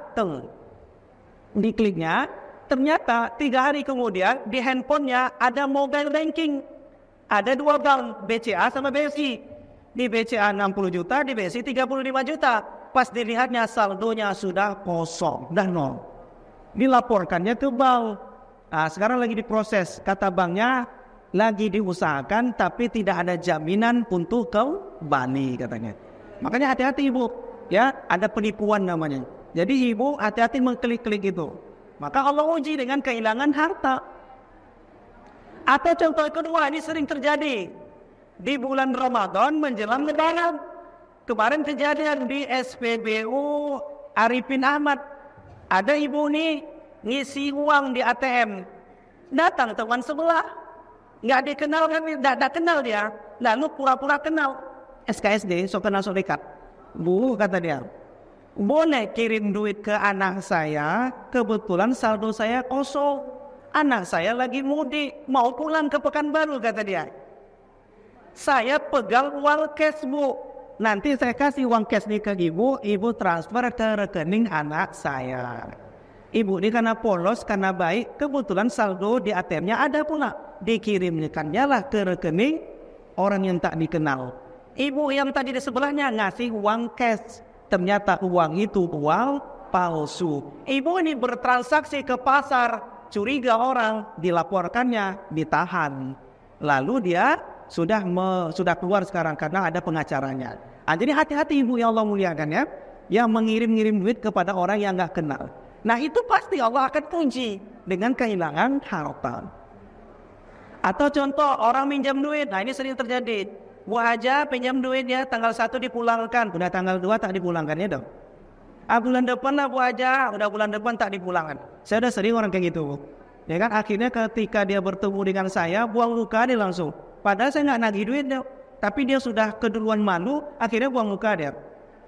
dikliknya, ternyata 3 hari kemudian di handphonenya ada mobile banking. Ada 2 bank, BCA sama BSI. Di BCA 60 juta, di BSI 35 juta. Pas dilihatnya saldonya sudah kosong, dah nol. Dilaporkannya ke bank. Nah, sekarang lagi diproses, kata banknya lagi diusahakan tapi tidak ada jaminan untuk kembali, katanya. Makanya hati-hati, Ibu, ya, ada penipuan namanya. Jadi ibu hati-hati mengklik-klik itu. Maka Allah uji dengan kehilangan harta. Atau contoh kedua, ini sering terjadi di bulan Ramadan menjelang Lebaran. Kemarin kejadian di SPBU Arifin Ahmad. Ada ibu nih ngisi uang di ATM. Datang teman sebelah. Nggak dikenal kan, nggak kenal dia. Lalu pura-pura kenal. SKSD, so kenal so dekat. Bu, kata dia, boleh kirim duit ke anak saya, kebetulan saldo saya kosong. Anak saya lagi mudik, mau pulang ke Pekanbaru, kata dia. Saya pegang uang cash, Bu. Nanti saya kasih uang cash nih ke ibu, ibu transfer ke rekening anak saya. Ibu ini karena polos, karena baik, kebetulan saldo di ATM-nya ada pula. Dikirimkannya lah ke rekening orang yang tak dikenal. Ibu yang tadi di sebelahnya ngasih uang cash. Ternyata uang itu uang palsu. Ibu ini bertransaksi ke pasar, curiga orang, dilaporkannya, ditahan. Lalu dia sudah keluar sekarang karena ada pengacaranya. Jadi hati-hati ibu yang Allah muliakan ya, yang mengirim-ngirim duit kepada orang yang nggak kenal. Nah itu pasti Allah akan uji dengan kehilangan harta. Atau contoh orang minjam duit, nah ini sering terjadi. Bu Haja pinjam duit ya, tanggal 1 dipulangkan, udah tanggal 2 tak dipulangkan ya dong. Bulan depan lah Bu Haja, udah bulan depan tak dipulangkan. Saya udah sering orang kayak gitu Bu. Ya kan, akhirnya ketika dia bertemu dengan saya, buang luka dia langsung. Padahal saya nggak nagih duit dia, tapi dia sudah keduluan malu, akhirnya buang luka dia.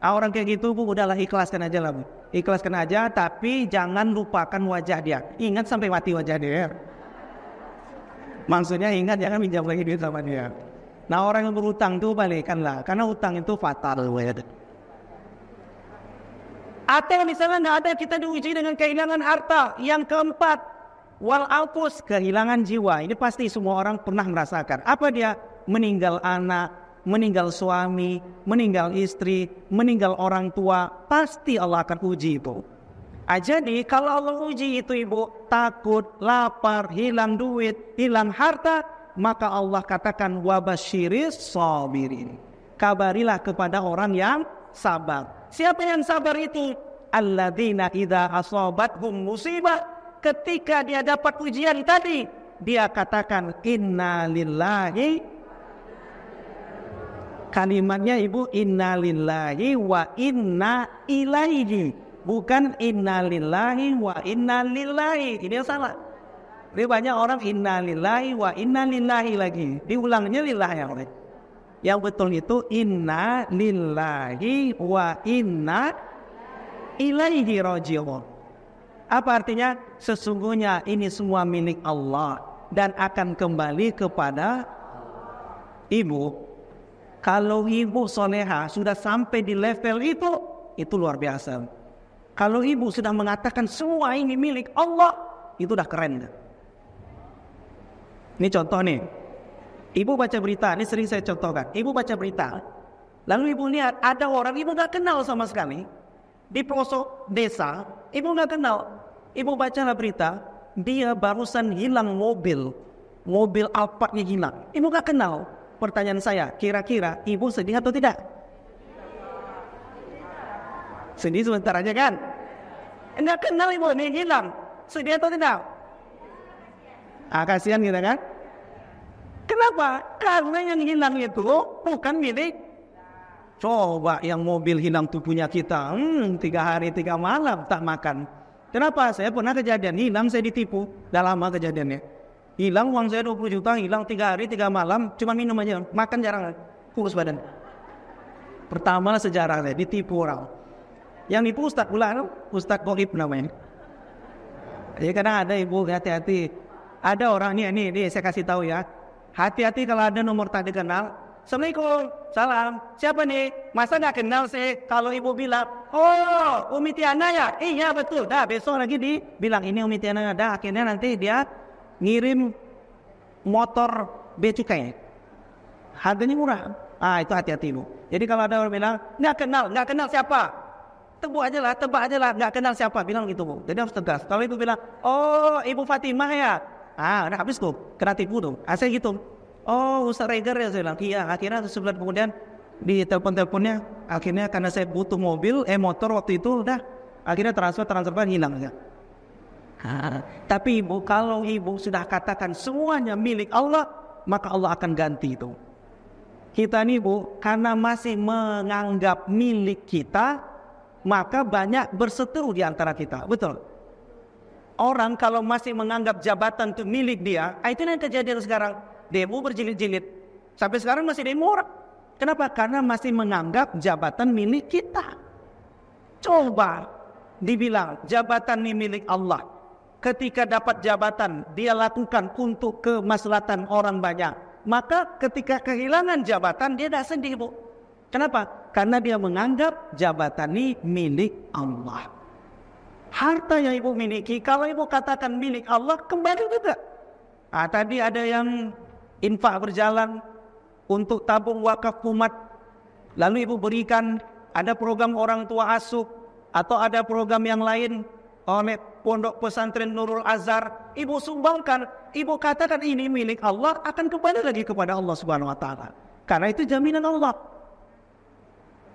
Orang kayak gitu Bu, udahlah ikhlaskan aja lah Bu. Ikhlaskan aja, tapi jangan lupakan wajah dia. Ingat sampai mati wajah dia. Maksudnya ingat jangan minjam lagi duit sama dia. Nah orang yang berutang tuh balikkanlah, karena utang itu fatal. Atau misalnya nggak ada, kita diuji dengan kehilangan harta. Yang keempat, wal anfus, kehilangan jiwa. Ini pasti semua orang pernah merasakan. Apa dia? Meninggal anak, meninggal suami, meninggal istri, meninggal orang tua. Pasti Allah akan uji itu. Jadi kalau Allah uji itu ibu, takut, lapar, hilang duit, hilang harta, maka Allah katakan wabasyiris sabirin. Kabarilah kepada orang yang sabar. Siapa yang sabar itu? Alladzina idza asabathum musibah, ketika dia dapat ujian tadi, dia katakan inna lillahi. Kalimatnya ibu inna lillahi wa inna ilaihi, bukan inna lillahi wa inna lillahi. Ini yang salah. Ini banyak orang inna lillahi wa inna lillahi lagi, diulangnya lillahi ya. Yang betul itu inna lillahi wa inna ilaihi raji'un. Apa artinya? Sesungguhnya ini semua milik Allah dan akan kembali kepada ibu. Kalau ibu soleha sudah sampai di level itu luar biasa. Kalau ibu sudah mengatakan semua ini milik Allah, itu udah keren. Ini contoh nih, ibu baca berita, ini sering saya contohkan. Ibu baca berita, lalu ibu lihat ada orang ibu gak kenal sama sekali di pelosok desa, ibu gak kenal. Ibu bacalah berita, dia barusan hilang mobil Alphardnya hilang, ibu gak kenal. Pertanyaan saya, kira-kira ibu sedih atau tidak? Sedih sebentar aja kan? Gak kenal ibu, ini hilang, sedih atau tidak? Kasihan kita kan? Kenapa? Karena yang hilang itu bukan milik. Coba yang mobil hilang tuh punya kita, 3 hari 3 malam tak makan. Kenapa? Saya pernah kejadian hilang, saya ditipu. Dah lama kejadiannya. Hilang uang saya 20 juta, hilang 3 hari 3 malam, cuma minum aja, makan jarang, kurus badan. Pertama sejarahnya ditipu orang. Yang nipu Ustadz pula, Ustadz Goib namanya. Ya karena ada ibu, hati-hati. Ada orang ini saya kasih tahu ya. Hati-hati kalau ada nomor tak dikenal. Assalamualaikum, salam. Siapa nih? Masa nggak kenal sih? Kalau ibu bilang, oh Umi Tiana ya? Iya betul. Dah besok lagi dibilang ini Umi Tiana ada. Akhirnya nanti dia ngirim motor bea cukai. Harganya murah. Itu hati-hati ibu. Jadi kalau ada orang bilang nggak kenal siapa? Tebak aja lah, nggak kenal siapa, bilang gitu bu. Jadi harus tegas. Kalau ibu bilang, oh Ibu Fatimah ya? Udah habis tuh, kena tipu tuh. Saya gitu. Oh Ustaz Reger ya, saya bilang. Iya, akhirnya sebulan kemudian di telepon-teleponnya, akhirnya karena saya butuh motor waktu itu, udah akhirnya transfer hilang ya. Tapi ibu, kalau ibu sudah katakan semuanya milik Allah, maka Allah akan ganti itu. Kita nih bu, karena masih menganggap milik kita, maka banyak berseteru di antara kita. Betul. Orang kalau masih menganggap jabatan itu milik dia, itu yang kejadian sekarang. Demo berjilid-jilid. Sampai sekarang masih demo orang. Kenapa? Karena masih menganggap jabatan milik kita. Coba dibilang jabatan ini milik Allah. Ketika dapat jabatan, dia lakukan untuk kemaslahatan orang banyak. Maka ketika kehilangan jabatan, dia tidak sedih bu. Kenapa? Karena dia menganggap jabatan ini milik Allah. Harta yang ibu miliki, kalau ibu katakan milik Allah, kembali juga. Tadi ada yang infak berjalan untuk tabung wakaf umat, lalu ibu berikan, ada program orang tua asuh, atau ada program yang lain oleh pondok pesantren Nurul Azhar, ibu sumbangkan, ibu katakan ini milik Allah, akan kembali lagi kepada Allah Subhanahu wa taala. Karena itu jaminan Allah.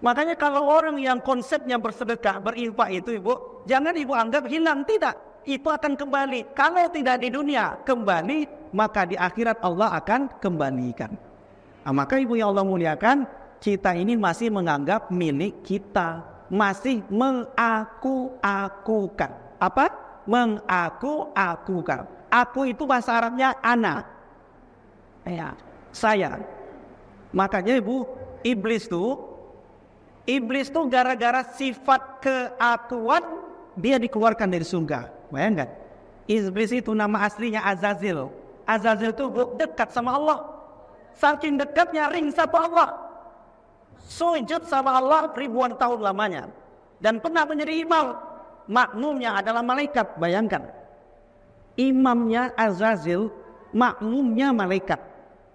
Makanya kalau orang yang konsepnya bersedekah, berinfak itu ibu, jangan ibu anggap hilang, tidak. Itu akan kembali. Kalau tidak di dunia kembali, maka di akhirat Allah akan kembalikan. Nah, maka ibu yang Allah muliakan, kita ini masih menganggap milik kita, masih mengaku-akukan. Apa? Mengaku-akukan. Aku itu bahasa Arabnya ana. Ya, saya. Makanya ibu, iblis tuh gara-gara sifat keakuan dia dikeluarkan dari surga. Bayangkan, iblis itu nama aslinya Azazil. Azazil itu dekat sama Allah. Saking dekatnya ring sama Allah, sujud sama Allah ribuan tahun lamanya, dan pernah menjadi imam. Makmumnya adalah malaikat. Bayangkan, imamnya Azazil, makmumnya malaikat.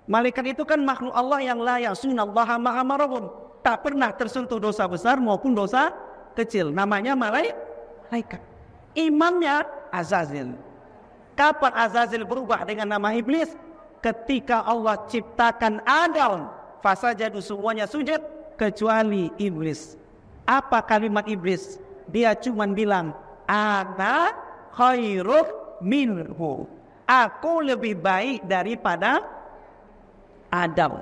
Malaikat itu kan makhluk Allah yang la ya'sunallaha ma amarahum, tak pernah tersentuh dosa besar maupun dosa kecil. Namanya malaikat. Imamnya Azazil. Kapan Azazil berubah dengan nama iblis? Ketika Allah ciptakan Adam, fasajadu, semuanya sujud kecuali iblis. Apa kalimat iblis? Dia cuma bilang, ana khairum minhu. Aku lebih baik daripada Adam.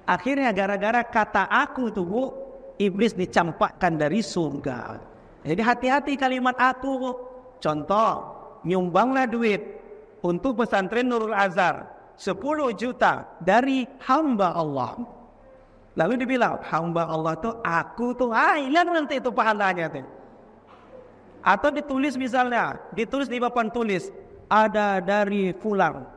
Akhirnya gara-gara kata aku itu bu, iblis dicampakkan dari surga. Jadi hati-hati kalimat aku. Contoh, nyumbanglah duit untuk pesantren Nurul Azhar 10 juta dari hamba Allah. Lalu dibilang, hamba Allah tuh aku tuh, hilang nanti itu pahalanya tuh. Atau ditulis misalnya, ditulis di papan tulis, ada dari fulan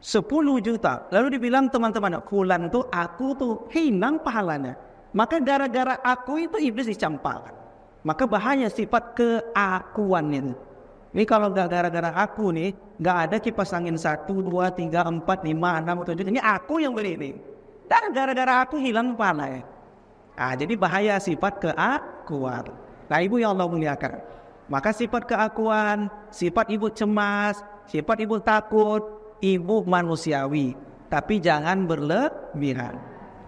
10 juta. Lalu dibilang teman-teman, fulan tuh aku tuh, hilang pahalanya. Maka gara-gara aku itu iblis dicampakkan. Maka bahaya sifat keakuan ini. Ini kalau nggak gara-gara aku nih, nggak ada kipas angin 1, 2, 3, 4, 5, 6, 7. Ini aku yang beli ini. Dan gara-gara aku hilang pahala ya. Nah, jadi bahaya sifat keakuan. Nah, ibu yang Allah muliakan. Maka sifat keakuan, sifat ibu cemas, sifat ibu takut, ibu manusiawi. Tapi jangan berlebihan.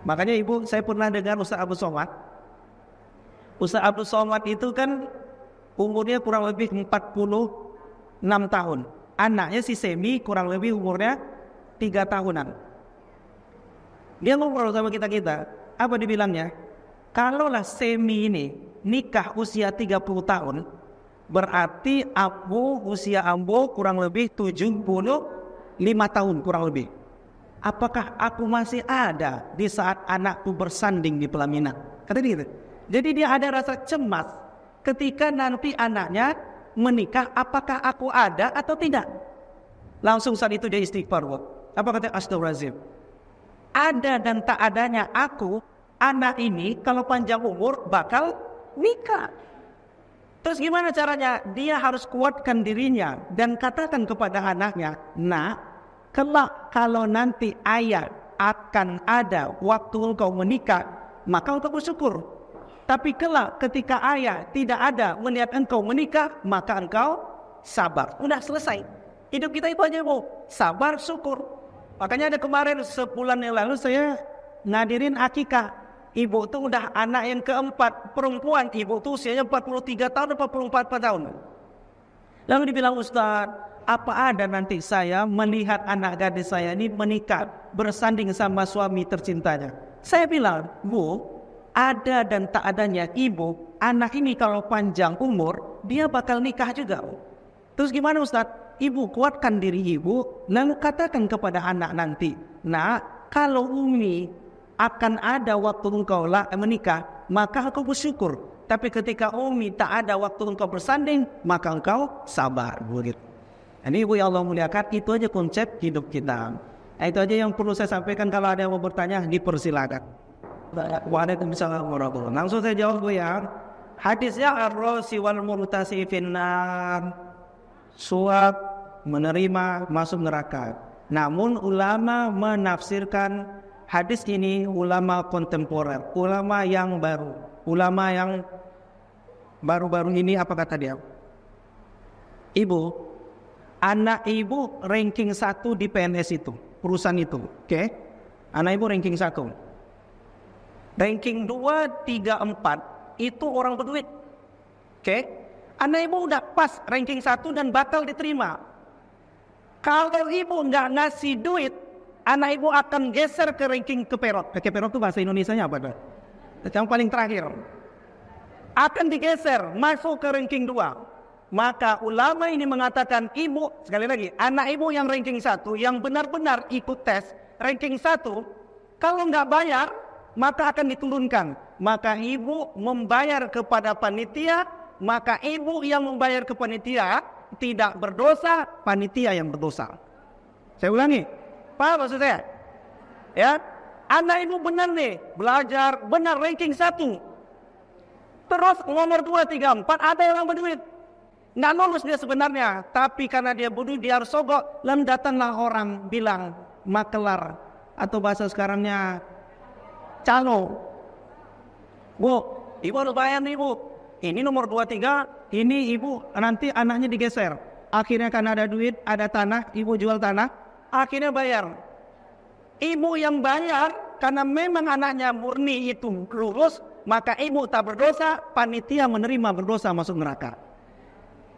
Makanya ibu, saya pernah dengar Ustaz Abdul Somad. Ustaz Abdul Somad itu kan umurnya kurang lebih 46 tahun. Anaknya si Semi kurang lebih umurnya 3 tahunan. Dia ngobrol sama kita-kita. Apa dibilangnya? Kalaulah Semi ini nikah usia 30 tahun, berarti usia Ambo kurang lebih 75 tahun kurang lebih. Apakah aku masih ada di saat anakku bersanding di pelaminan? Kata dia gitu. Jadi dia ada rasa cemas ketika nanti anaknya menikah, apakah aku ada atau tidak? Langsung saat itu dia istighfar. Apa kata Astagfirullahaladzim? Ada dan tak adanya aku, anak ini kalau panjang umur bakal nikah. Terus gimana caranya? Dia harus kuatkan dirinya dan katakan kepada anaknya, nak, kelak kalau nanti ayah akan ada waktu engkau menikah, maka engkau bersyukur. Tapi kelak ketika ayah tidak ada melihat engkau menikah, maka engkau sabar. Udah selesai. Hidup kita itu aja bu, sabar, syukur. Makanya ada kemarin sebulan yang lalu saya ngadirin akikah. Ibu tuh udah anak yang keempat, perempuan. Ibu tuh usianya 43 tahun, 44 tahun. Lalu dibilang, Ustaz, apa ada nanti saya melihat anak gadis saya ini menikah, bersanding sama suami tercintanya? Saya bilang, Bu, ada dan tak adanya ibu, anak ini kalau panjang umur, dia bakal nikah juga. Terus gimana Ustaz? Ibu kuatkan diri ibu, lalu katakan kepada anak nanti, nah, kalau Umi akan ada waktu engkau menikah, maka engkau bersyukur. Tapi ketika Umi tak ada waktu engkau bersanding, maka engkau sabar. Begitu. Ini ibu yang Allah muliakan, itu aja konsep hidup kita. Itu aja yang perlu saya sampaikan. Kalau ada yang mau bertanya, dipersilakan. Waalaikumsalam warahmatullahi wabarakatuh. Langsung saya jawab bu ya. Hadisnya ar-rasi wal murtasi finnar. Suap menerima masuk neraka. Namun ulama menafsirkan hadis ini, ulama kontemporer, ulama yang baru, ulama yang baru-baru ini, apa kata dia? Ibu, anak ibu ranking 1 di PNS itu, perusahaan itu, oke? Anak ibu ranking 1. Ranking 2, 3, 4 itu orang berduit, oke? Anak ibu udah pas ranking 1 dan bakal diterima. Kalau ibu nggak ngasih duit, anak ibu akan geser ke ranking keperot. Keperot itu bahasa Indonesianya apa? Yang paling terakhir. Akan digeser, masuk ke ranking 2. Maka ulama ini mengatakan ibu, sekali lagi, anak ibu yang ranking 1, yang benar-benar ikut tes ranking 1, kalau nggak bayar, maka akan diturunkan. Maka ibu membayar kepada panitia, maka ibu yang membayar ke panitia tidak berdosa, panitia yang berdosa. Saya ulangi, paham maksud saya? Ya, anak ibu benar nih, belajar benar ranking 1. Terus nomor 2, 3, 4 ada yang berduit, nggak lulus dia sebenarnya, tapi karena dia bodoh dia harus sogok. Lalu datanglah orang bilang makelar, atau bahasa sekarangnya calo. Bu, ibu harus bayar nih bu. Ini nomor 2, 3, ini ibu nanti anaknya digeser. Akhirnya karena ada duit, ada tanah, ibu jual tanah, akhirnya bayar. Ibu yang bayar karena memang anaknya murni itu lulus, maka ibu tak berdosa, panitia menerima berdosa masuk neraka.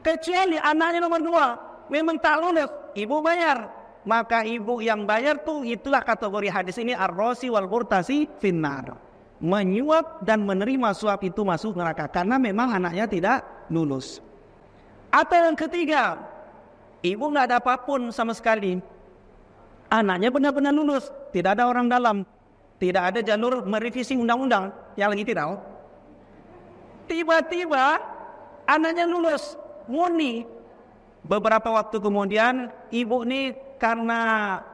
Kecuali anaknya nomor 2 memang tak lulus, ibu bayar, maka ibu yang bayar tuh itulah kategori hadis ini ar-rasi wal murtasi finnar. Menyuap dan menerima suap itu masuk neraka karena memang anaknya tidak lulus. Atau yang ketiga, ibu nggak ada apapun sama sekali, anaknya benar-benar lulus, tidak ada orang dalam, tidak ada jalur merevisi undang-undang yang lagi tidak. Tiba-tiba anaknya lulus murni. Beberapa waktu kemudian ibu ini karena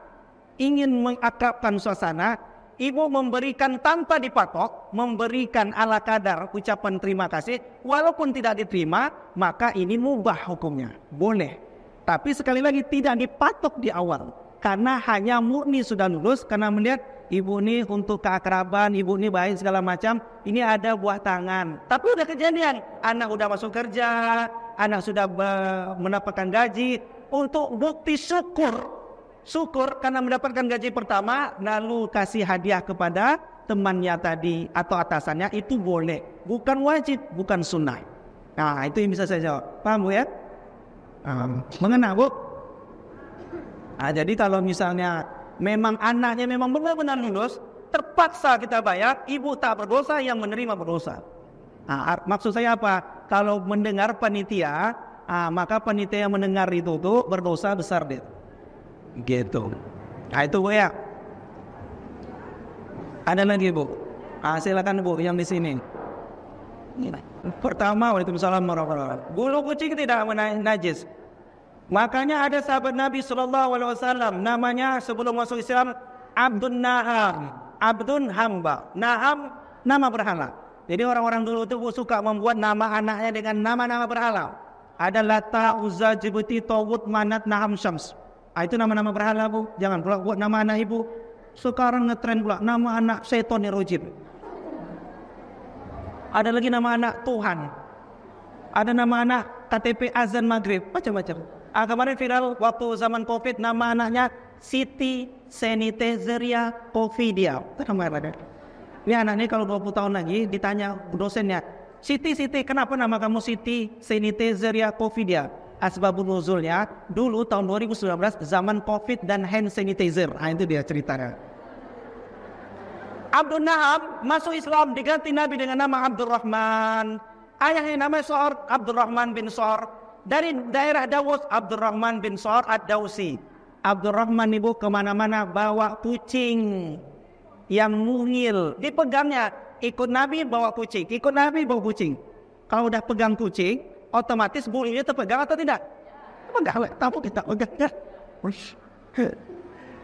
ingin mengakrabkan suasana, ibu memberikan tanpa dipatok, memberikan ala kadar ucapan terima kasih. Walaupun tidak diterima, maka ini mubah hukumnya, boleh. Tapi sekali lagi tidak dipatok di awal, karena hanya murni sudah lulus, karena melihat ibu ini untuk keakraban, ibu ini baik segala macam, ini ada buah tangan. Tapi udah kejadian, anak udah masuk kerja, anak sudah mendapatkan gaji. Untuk bukti syukur karena mendapatkan gaji pertama, lalu kasih hadiah kepada temannya tadi atau atasannya, itu boleh, bukan wajib, bukan sunnah. Nah, itu yang bisa saya jawab. Paham bu ya? Mengena bu? Nah, jadi kalau misalnya memang anaknya memang benar-benar lulus, terpaksa kita bayar, ibu tak berdosa, yang menerima berdosa. Nah, maksud saya apa? Kalau mendengar panitia, maka panitia yang mendengar itu tuh berdosa besar deh. Gitu. Nah itu bu ya. Ada lagi bu. Silakan bu yang di sini. Pertama, waalaikumsalam warahmatullahi wabarakatuh. Bulu kucing tidak najis. Makanya ada sahabat Nabi SAW, namanya sebelum masuk Islam Abdun Naham, Abdun Hamba. Naham nama berhala. Jadi orang-orang dulu itu suka membuat nama anaknya dengan nama-nama berhala. Ada Lata, Uzza, Jibuti, Tawud, Manat, Naham, Syams. Itu nama-nama berhala bu. Jangan pula buat nama anak ibu. Sekarang ngetren pula nama anak seton rojim. Ada lagi nama anak Tuhan. Ada nama anak KTP azan maghrib. Macam-macam. Kemarin viral waktu zaman COVID, nama anaknya Siti Senitezeria Covidia. Itu nama anaknya. Ini anaknya kalau 20 tahun lagi ditanya dosennya, Siti, kenapa nama kamu Siti Senitezeria Covidia? Asbabun nuzulnya, dulu tahun 2019 zaman COVID dan hand sanitizer. Itu dia ceritanya. Abdul Naham masuk Islam, diganti Nabi dengan nama Abdurrahman. Ayahnya namanya So'or, Abdurrahman bin So'or. Dari daerah Daus, Abdurrahman bin So'or ad-Dausi. Abdurrahman ibu kemana-mana bawa kucing yang mungil, dipegangnya. Ikut Nabi bawa kucing, ikut Nabi bawa kucing. Kalau udah pegang kucing, otomatis bulunya terpegang atau tidak? Pegang lah, tahu kita pegang.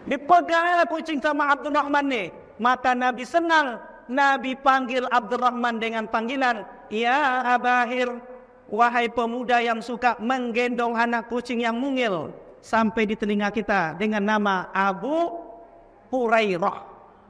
Dipeganglah kucing sama Abdurrahman nih. Maka Nabi senang. Nabi panggil Abdurrahman dengan panggilan, ya Abahir, wahai pemuda yang suka menggendong anak kucing yang mungil. Sampai di telinga kita dengan nama Abu Hurairah.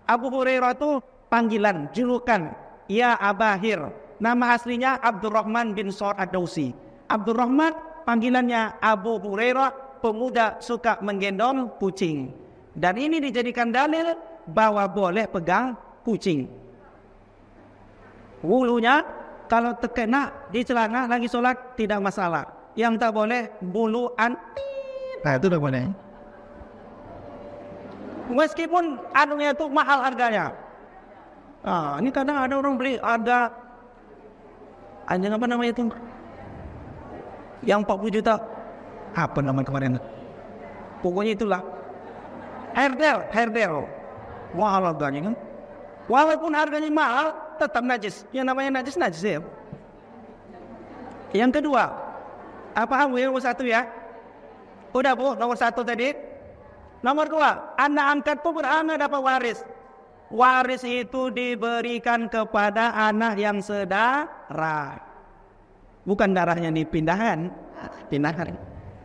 Abu Hurairah itu panggilan, julukan, ya Abahir. Nama aslinya Abdurrahman bin So'or ad-Dausi. Abdurrahman panggilannya Abu Hurairah, pemuda suka menggendong kucing. Dan ini dijadikan dalil bahwa boleh pegang kucing. Bulunya kalau terkena di celana lagi sholat tidak masalah. Yang tak boleh bulu nah itu tak boleh. Meskipun anunya itu mahal harganya. Ini kadang ada orang beli harga anjing apa namanya itu? Yang 40 juta. Apa nama kemarin? Pokoknya itulah. Hairdale. Mahal harganya kan? Walaupun harganya mahal, tetap najis. Yang namanya najis ya. Yang kedua, apa nomor 1 ya? Udah Bu, nomor 1 tadi. Nomor 2, anak angkat itu beranak dapat waris. Waris itu diberikan kepada anak yang sedara. Bukan darahnya dipindahkan.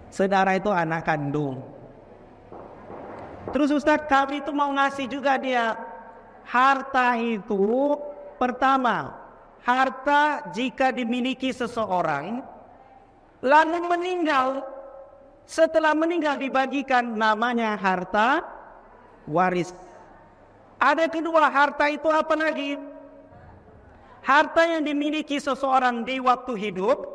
Sedara itu anak kandung. Terus Ustaz, kami itu mau ngasih juga dia. Harta itu pertama, harta jika dimiliki seseorang lalu meninggal, setelah meninggal dibagikan, namanya harta waris. Ada kedua, harta itu apa lagi? Harta yang dimiliki seseorang di waktu hidup,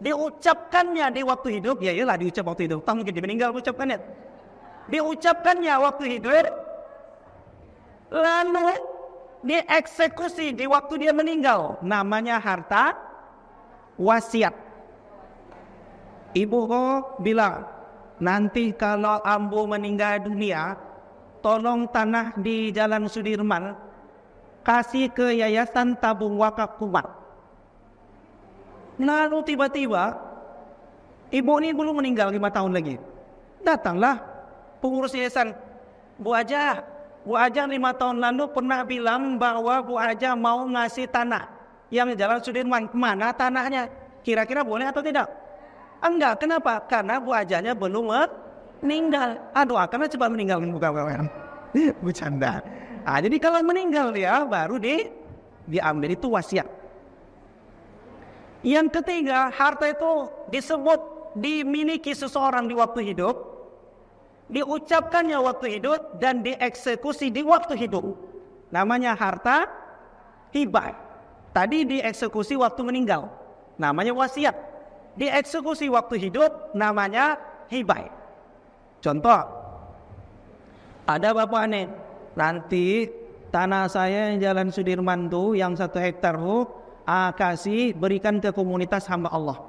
diucapkannya di waktu hidup, ya iyalah diucap waktu hidup, tak mungkin meninggal ucapkannya. Diucapkannya waktu hidup, lalu dieksekusi di waktu dia meninggal, namanya harta wasiat. Ibu kok bilang, nanti kalau ambo meninggal dunia, tolong tanah di Jalan Sudirman kasih ke Yayasan Tabung Wakaf Kumat. Lalu tiba-tiba ibu ini belum meninggal 5 tahun lagi. Datanglah pengurus yayasan, Bu Aja 5 tahun lalu pernah bilang bahwa Bu Aja mau ngasih tanah yang Jalan Sudirman. Mana tanahnya? Kira-kira boleh atau tidak? Enggak, kenapa? Karena Bu Ajanya belum meninggal. Doakanlah cepat meninggal. Bercanda. Jadi kalau meninggal dia baru diambil, itu wasiat. Yang ketiga, harta itu disebut dimiliki seseorang di waktu hidup, diucapkannya waktu hidup, dan dieksekusi di waktu hidup. Namanya harta hibah. Tadi dieksekusi waktu meninggal, namanya wasiat. Dieksekusi waktu hidup, namanya hibah. Contoh, ada bapak nih, nanti tanah saya yang Jalan Sudirman tuh, yang 1 hektar tuh, kasih berikan ke komunitas hamba Allah.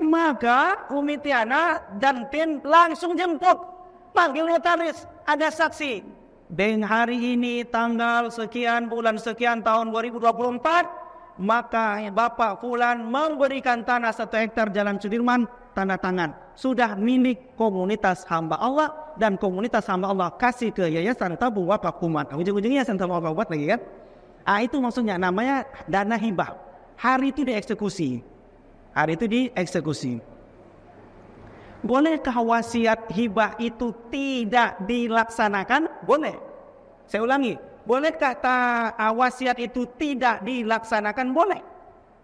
Maka Umi Tiana dan tim langsung jemput, panggil notaris, ada saksi. Dan hari ini tanggal sekian bulan sekian tahun 2024, maka Bapak Fulan memberikan tanah 1 hektar Jalan Sudirman, tanda tangan, sudah milik komunitas hamba Allah, dan komunitas hamba Allah kasih ke Yayasan Tabung Wakaf Kumat. Ujung-ujungnya Yayasan Tabung Wakaf Kumat lagi kan? Itu maksudnya, namanya dana hibah. Hari itu dieksekusi. Bolehkah wasiat hibah itu tidak dilaksanakan? Boleh. Saya ulangi, bolehkah wasiat itu tidak dilaksanakan? Boleh.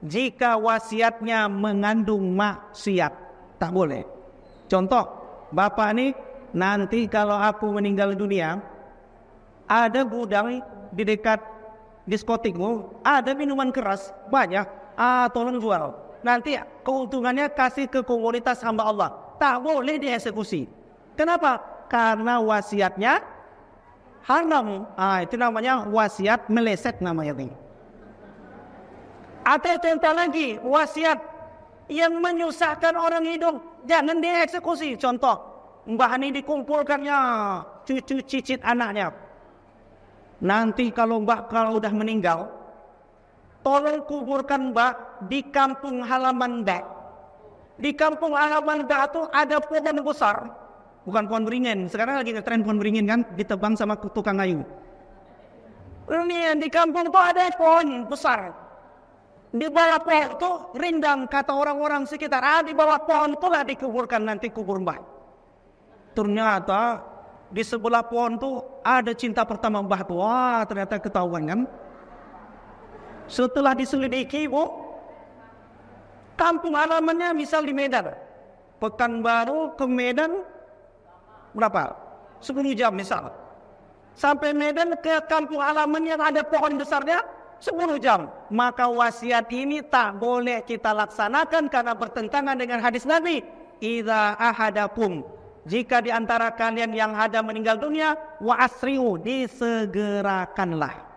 Jika wasiatnya mengandung maksiat, tak boleh. Contoh, bapak nih, nanti kalau aku meninggal dunia, ada gudang di dekat diskotikmu, ada minuman keras banyak, tolong jual. Nanti keuntungannya kasih ke komunitas hamba Allah. Tak boleh dieksekusi. Kenapa? Karena wasiatnya haram. Itu namanya wasiat meleset namanya ini. Atau contoh lagi, wasiat yang menyusahkan orang hidup, jangan dieksekusi. Contoh, mbah ini dikumpulkannya cucu cicit anaknya. Nanti kalau mbah kalau udah meninggal, tolong kuburkan mbah di kampung halaman mbah. Di kampung halaman mbah itu ada pohon besar, bukan pohon beringin. Sekarang lagi ngetren pohon beringin kan, ditebang sama tukang kayu. Ini di kampung itu ada pohon besar. Di bawah pohon itu rindang, kata orang-orang sekitar. Di bawah pohon itu lah dikuburkan nanti kubur mbah. Ternyata di sebelah pohon itu ada cinta pertama mbah tuh. Wah, ternyata ketahuan kan. Setelah diselidiki, Bu, kampung halamannya misal di Medan, Pekanbaru ke Medan berapa? 10 jam misal. Sampai Medan ke kampung halaman yang ada pohon besarnya 10 jam. Maka wasiat ini tak boleh kita laksanakan karena bertentangan dengan hadis Nabi. Idza ahadakum, jika di antara kalian yang ada meninggal dunia, wa asri'u, disegerakanlah.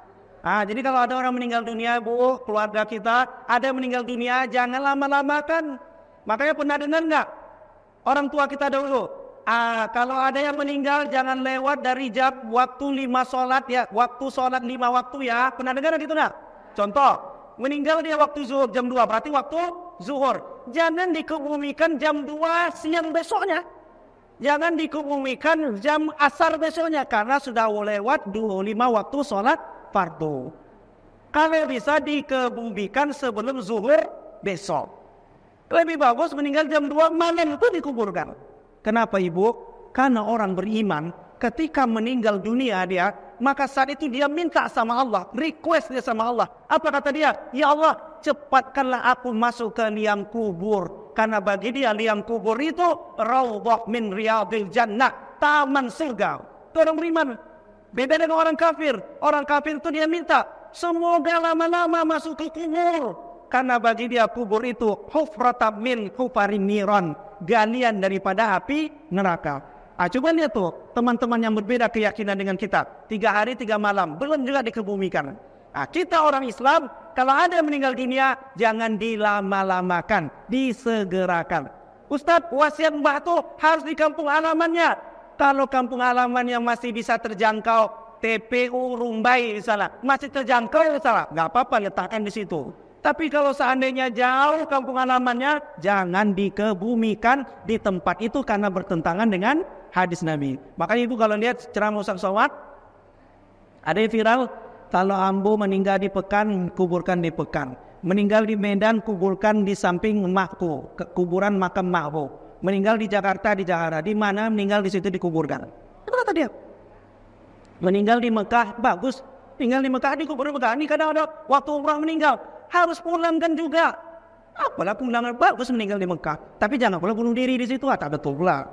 Jadi kalau ada orang meninggal dunia, Bu, keluarga kita ada yang meninggal dunia, jangan lama-lamakan. Makanya pernah dengar nggak orang tua kita dahulu? Kalau ada yang meninggal jangan lewat dari jam waktu 5 sholat ya, waktu sholat 5 waktu ya. Pernah dengar gitu nggak? Contoh, meninggal dia waktu zuhur jam 2, berarti waktu zuhur. Jangan dikebumikan jam 2 siang besoknya. Jangan dikebumikan jam asar besoknya karena sudah lewat 25 waktu sholat fardu. Kalau bisa dikebumikan sebelum zuhur besok. Lebih bagus meninggal jam 2 malam itu dikuburkan. Kenapa Ibu? Karena orang beriman ketika meninggal dunia dia, maka saat itu dia minta sama Allah, request dia sama Allah. Apa kata dia? Ya Allah, cepatkanlah aku masuk ke liang kubur. Karena bagi dia liang kubur itu raudhah min riyadil jannah, taman surga. Itu orang beriman. Beda dengan orang kafir. Orang kafir itu dia minta, semoga lama-lama masuk ke kubur. Karena bagi dia kubur itu hufratam min hufarin niran, galian daripada api neraka. Coba lihat tuh teman-teman yang berbeda keyakinan dengan kita, 3 hari 3 malam belum juga dikebumikan. Kita orang Islam kalau ada yang meninggal dunia jangan dilama-lamakan, disegerakan. Ustadz, wasiat Mbah tuh harus di kampung halamannya. Kalau kampung halamannya masih bisa terjangkau, TPU Rumbai misalnya masih terjangkau misalnya, nggak apa-apa letakkan di situ. Tapi kalau seandainya jauh kampung halamannya, jangan dikebumikan di tempat itu karena bertentangan dengan hadis Nabi. Makanya Ibu kalau lihat ceramah Ustaz Somad, ada yang viral, kalau ambo meninggal di Pekan, kuburkan di Pekan. Meninggal di Medan, kuburkan di samping makku, kuburan makam makku. Meninggal di Jakarta, di mana meninggal di situ dikuburkan. Itu kata dia. Meninggal di Mekah, bagus. Tinggal di Mekah, dikubur di Mekah. Ini kadang ada waktu umrah meninggal, harus pulangkan juga. Apalah pulangan, bagus meninggal di Mekah. Tapi jangan pula bunuh diri di situ, tak betul pula.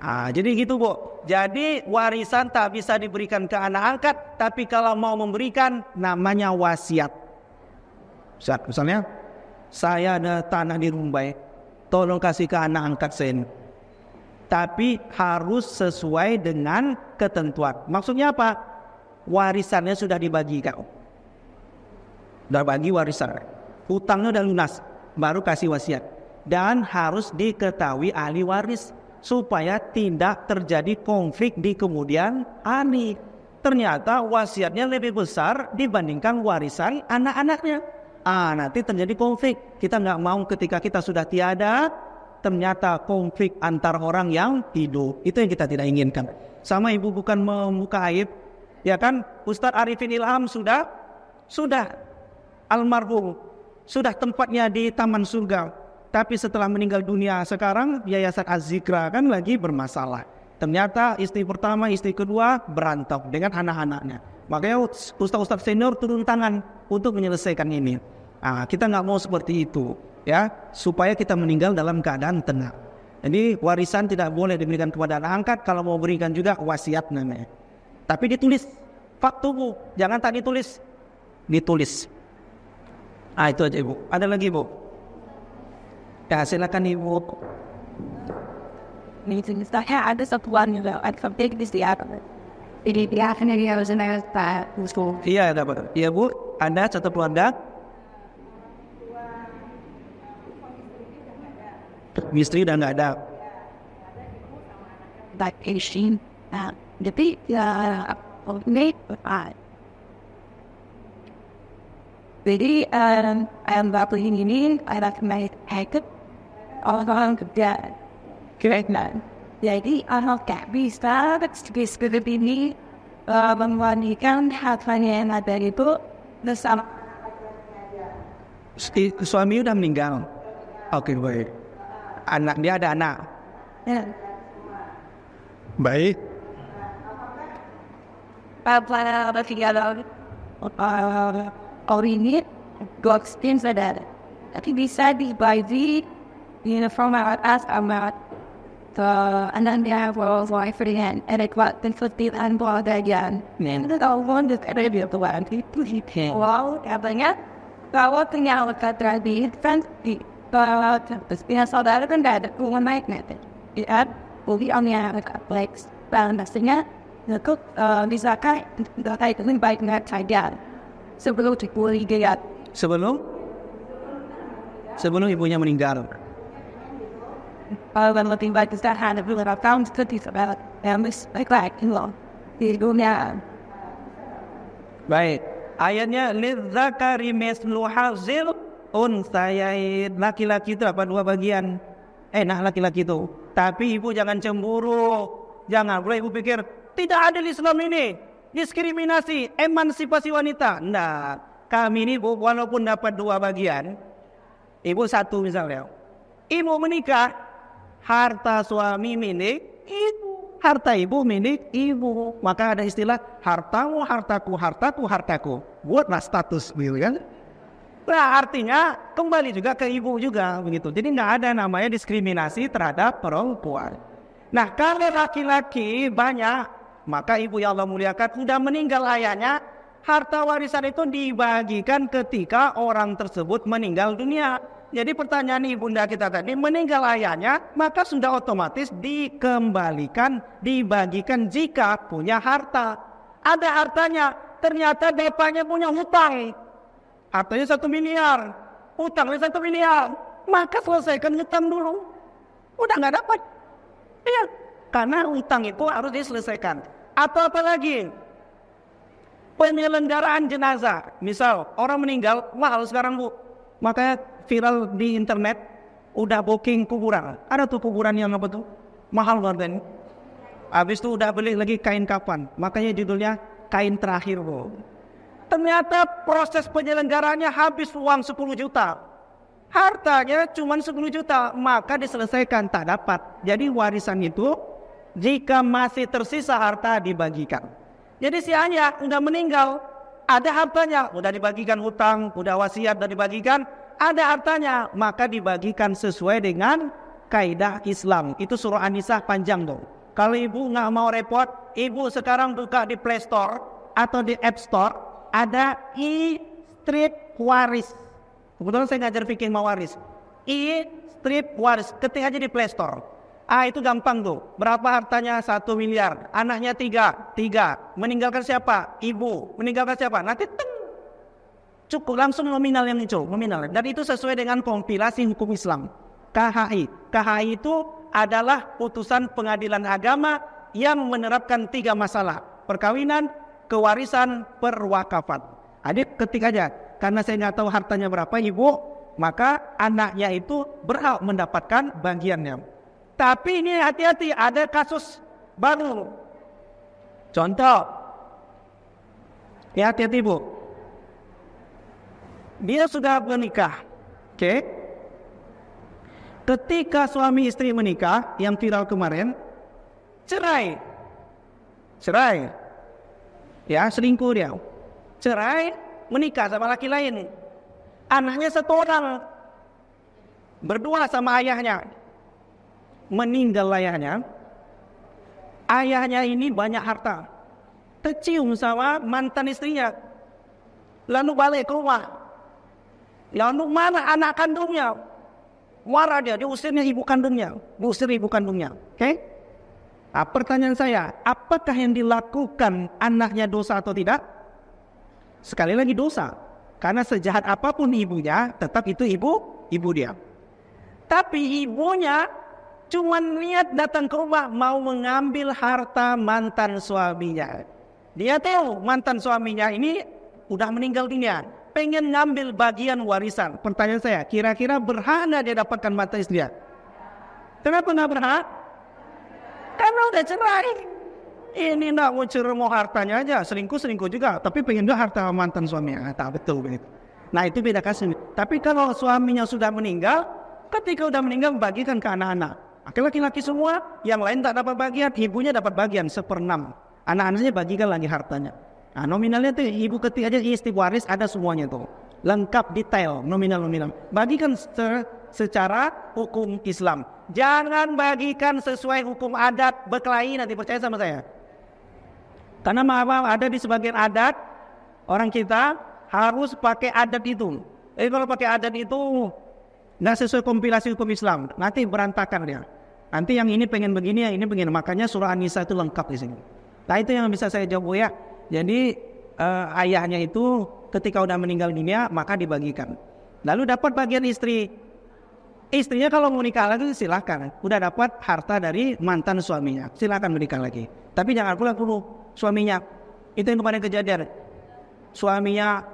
Jadi gitu Bu. Jadi warisan tak bisa diberikan ke anak angkat, tapi kalau mau memberikan namanya wasiat. Misalnya, saya ada tanah di Rumbai, tolong kasih ke anak angkat saya ini. Tapi harus sesuai dengan ketentuan. Maksudnya apa? Warisannya sudah dibagikan. Udah bagi warisan, hutangnya udah lunas, baru kasih wasiat. Dan harus diketahui ahli waris supaya tidak terjadi konflik di kemudian hari. Ternyata wasiatnya lebih besar dibandingkan warisan anak-anaknya. Nanti terjadi konflik. Kita nggak mau ketika kita sudah tiada, ternyata konflik antar orang yang hidup. Itu yang kita tidak inginkan. Sama Ibu bukan membuka aib, ya kan? Ustadz Arifin Ilham sudah almarhum, sudah tempatnya di taman surga. Tapi setelah meninggal dunia sekarang Yayasan Az-Zikra kan lagi bermasalah. Ternyata istri pertama, istri kedua berantem dengan anak-anaknya. Makanya ustaz-ustaz senior turun tangan untuk menyelesaikan ini. Kita nggak mau seperti itu, ya, supaya kita meninggal dalam keadaan tenang. Jadi warisan tidak boleh diberikan kepada anak angkat. Kalau mau berikan juga wasiat namanya. Tapi ditulis, faktumu, jangan tak ditulis, ditulis. Itu aja Ibu. Ada lagi Bu? Ya silakan Ibu. Saya ada satu warna, ada something di siapa. Jadi dia akhirnya dia harus naik ke school. Iya dapat. Iya Bu, ada satu keluarga. Istri udah nggak ada. Like Asian, jadi ini jadi bapak ini ada kemarin hacker orang kerja keren. Jadi anak tak bisa seperti ini membandingkan hartanya yang ada itu bersama. Suami udah meninggal. Oke baik. Anak dia ada anak. Ya. Baik. Pada tinggal orang ini Godskin ada. Tapi bisa dibagi from our as about the and then they have all wife again and it was then 50 and bought again. And the one that area of the land he wow katanya bahwa ternyata kata di fancy bahwa biasa ada kan ada rumah magnet ya beli onnya like pastinya untuk bisa kan nggak kayak itu baik nggak saja sebelum dibeli dia Sebelum ibunya meninggal. dan lebih baik kita ada beberapa tahun seperti sebab like di dunia. Baik. Ayatnya lidzakari mislu hazil unsayain. Laki-laki itu dapat 2 bagian. Laki-laki itu. Tapi ibu jangan cemburu. Jangan boleh ibu pikir tidak adil Islam ini. Diskriminasi, emansipasi wanita. Nah, kami ini bu, walaupun dapat 2 bagian, ibu 1 misalnya. Ibu menikah, harta suami milik ibu, harta ibu milik ibu. Maka ada istilah hartamu hartaku, hartaku hartaku. Buatlah status, gitu kan? Nah, artinya kembali juga ke ibu juga begitu. Jadi nggak ada namanya diskriminasi terhadap perempuan. Nah, kalau laki-laki banyak, maka ibu yang Allah muliakan sudah meninggal ayahnya. Harta warisan itu dibagikan ketika orang tersebut meninggal dunia. Jadi pertanyaan ibunda kita tadi, meninggal ayahnya, maka sudah otomatis dikembalikan, dibagikan jika punya harta. Ada hartanya, ternyata bapaknya punya hutang. Hartanya 1 miliar, hutangnya 1 miliar. Maka selesaikan hutang dulu. Udah nggak dapat. Iya, karena hutang itu harus diselesaikan. Atau apa lagi? Penyelenggaraan jenazah. Misal orang meninggal, mahal sekarang bu. Makanya viral di internet, udah booking kuburan. Ada tuh kuburan yang apa tuh? Mahal banget. Habis itu udah beli lagi kain kafan. Makanya judulnya kain terakhir bu. Ternyata proses penyelenggaraannya habis uang 10 juta. Hartanya cuma 10 juta. Maka diselesaikan, tak dapat. Jadi warisan itu jika masih tersisa harta dibagikan. Jadi si ayah udah meninggal, ada hartanya, udah dibagikan hutang, udah wasiat, udah dibagikan, ada hartanya, maka dibagikan sesuai dengan kaidah Islam. Itu surah An-Nisa panjang tuh. Kalau ibu nggak mau repot, ibu sekarang buka di Play Store atau di App Store, ada e-strip waris. Kebetulan saya ngajar fikih mawaris. E-strip waris, ketik aja di Play Store. Itu gampang tuh. Berapa hartanya? 1 miliar. Anaknya 3. Meninggalkan siapa? Ibu. Meninggalkan siapa? Nanti cukup langsung nominal yang itu. Nominal. Dan itu sesuai dengan kompilasi hukum Islam. KHI. KHI itu adalah putusan pengadilan agama yang menerapkan 3 masalah. Perkawinan, kewarisan, perwakafan. Adik ketik aja. Karena saya nggak tahu hartanya berapa ibu, maka anaknya itu berhak mendapatkan bagiannya. Tapi ini hati-hati, ada kasus baru. Contoh, ya hati-hati bu. Dia sudah menikah, oke? Ketika suami istri menikah, yang viral kemarin, cerai, ya selingkuh dia, cerai, menikah sama laki lain. Anaknya 1 orang, berdua sama ayahnya. Meninggal ayahnya ini banyak harta, tercium sama mantan istrinya, lalu balik ke rumah, lalu mana anak kandungnya, marah dia, diusir ibu kandungnya. Oke? Nah, pertanyaan saya, apakah yang dilakukan anaknya dosa atau tidak? Sekali lagi dosa, karena sejahat apapun ibunya, tetap itu ibu dia. Tapi ibunya cuma niat datang ke rumah mau mengambil harta mantan suaminya. Dia tahu mantan suaminya ini udah meninggal dunia, pengen ngambil bagian warisan. Pertanyaan saya, kira-kira berhak nggak dia dapatkan mantan istrinya? Kenapa nggak berhak? Karena udah cerai. Ini nggak mau hartanya aja, selingkuh juga, tapi pengen juga harta mantan suaminya. Tak betul begitu. Nah itu beda kasus. Tapi kalau suaminya sudah meninggal, ketika udah meninggal bagikan ke anak-anak. Laki-laki semua, yang lain tak dapat bagian, ibunya dapat bagian 1/6. Anak-anaknya bagikan lagi hartanya. Nah, nominalnya tuh ibu ketik aja istri waris ada semuanya tuh. Lengkap detail nominal. Bagikan secara hukum Islam. Jangan bagikan sesuai hukum adat berkelahi, nanti percaya sama saya. Karena maaf ada di sebagian adat orang kita harus pakai adat itu. Jadi kalau pakai adat itu nggak sesuai kompilasi hukum Islam, nanti berantakan dia. Nanti yang ini pengen begini, yang ini pengen. Makanya surah An-Nisa itu lengkap di sini. Nah itu yang bisa saya jawab ya. Jadi ayahnya itu ketika udah meninggal dunia maka dibagikan. Lalu dapat bagian istri. Istrinya kalau mau nikah lagi silakan. Udah dapat harta dari mantan suaminya, silakan menikah lagi. Tapi jangan pulang dulu suaminya. Itu yang kemarin kejadian. Suaminya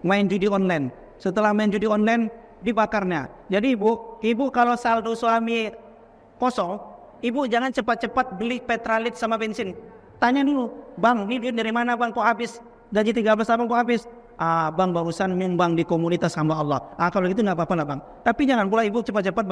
main judi online. Setelah main judi online dibakarnya. Jadi ibu kalau saldo suami kosong, ibu jangan cepat-cepat beli petralit sama bensin. Tanya dulu, bang, ini duit dari mana bang? Kok habis? Gaji 13 abang kok habis? Bang barusan nyumbang di komunitas hamba Allah. Kalau gitu nggak apa-apa lah bang. Tapi jangan pula ibu cepat-cepat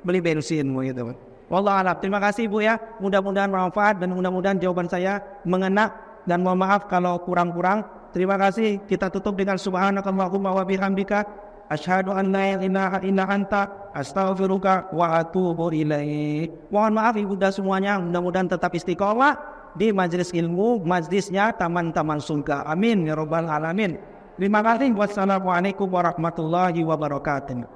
beli bensin gitu. Wallah alam. Terima kasih ibu ya. Mudah-mudahan bermanfaat dan mudah-mudahan jawaban saya mengena. Dan mohon maaf kalau kurang-kurang. Terima kasih. Kita tutup dengan subhanakallahumma wa bihamdika. Asyhadu an la ilaha illa anta astaghfiruka wa atubu ilaik. Mohon maaf ibu dan semuanya, mudah-mudahan tetap istiqomah di majelis ilmu, majelisnya taman-taman surga. Amin ya rabbal alamin. Terima kasih. Wassalamualaikum warahmatullahi wabarakatuh.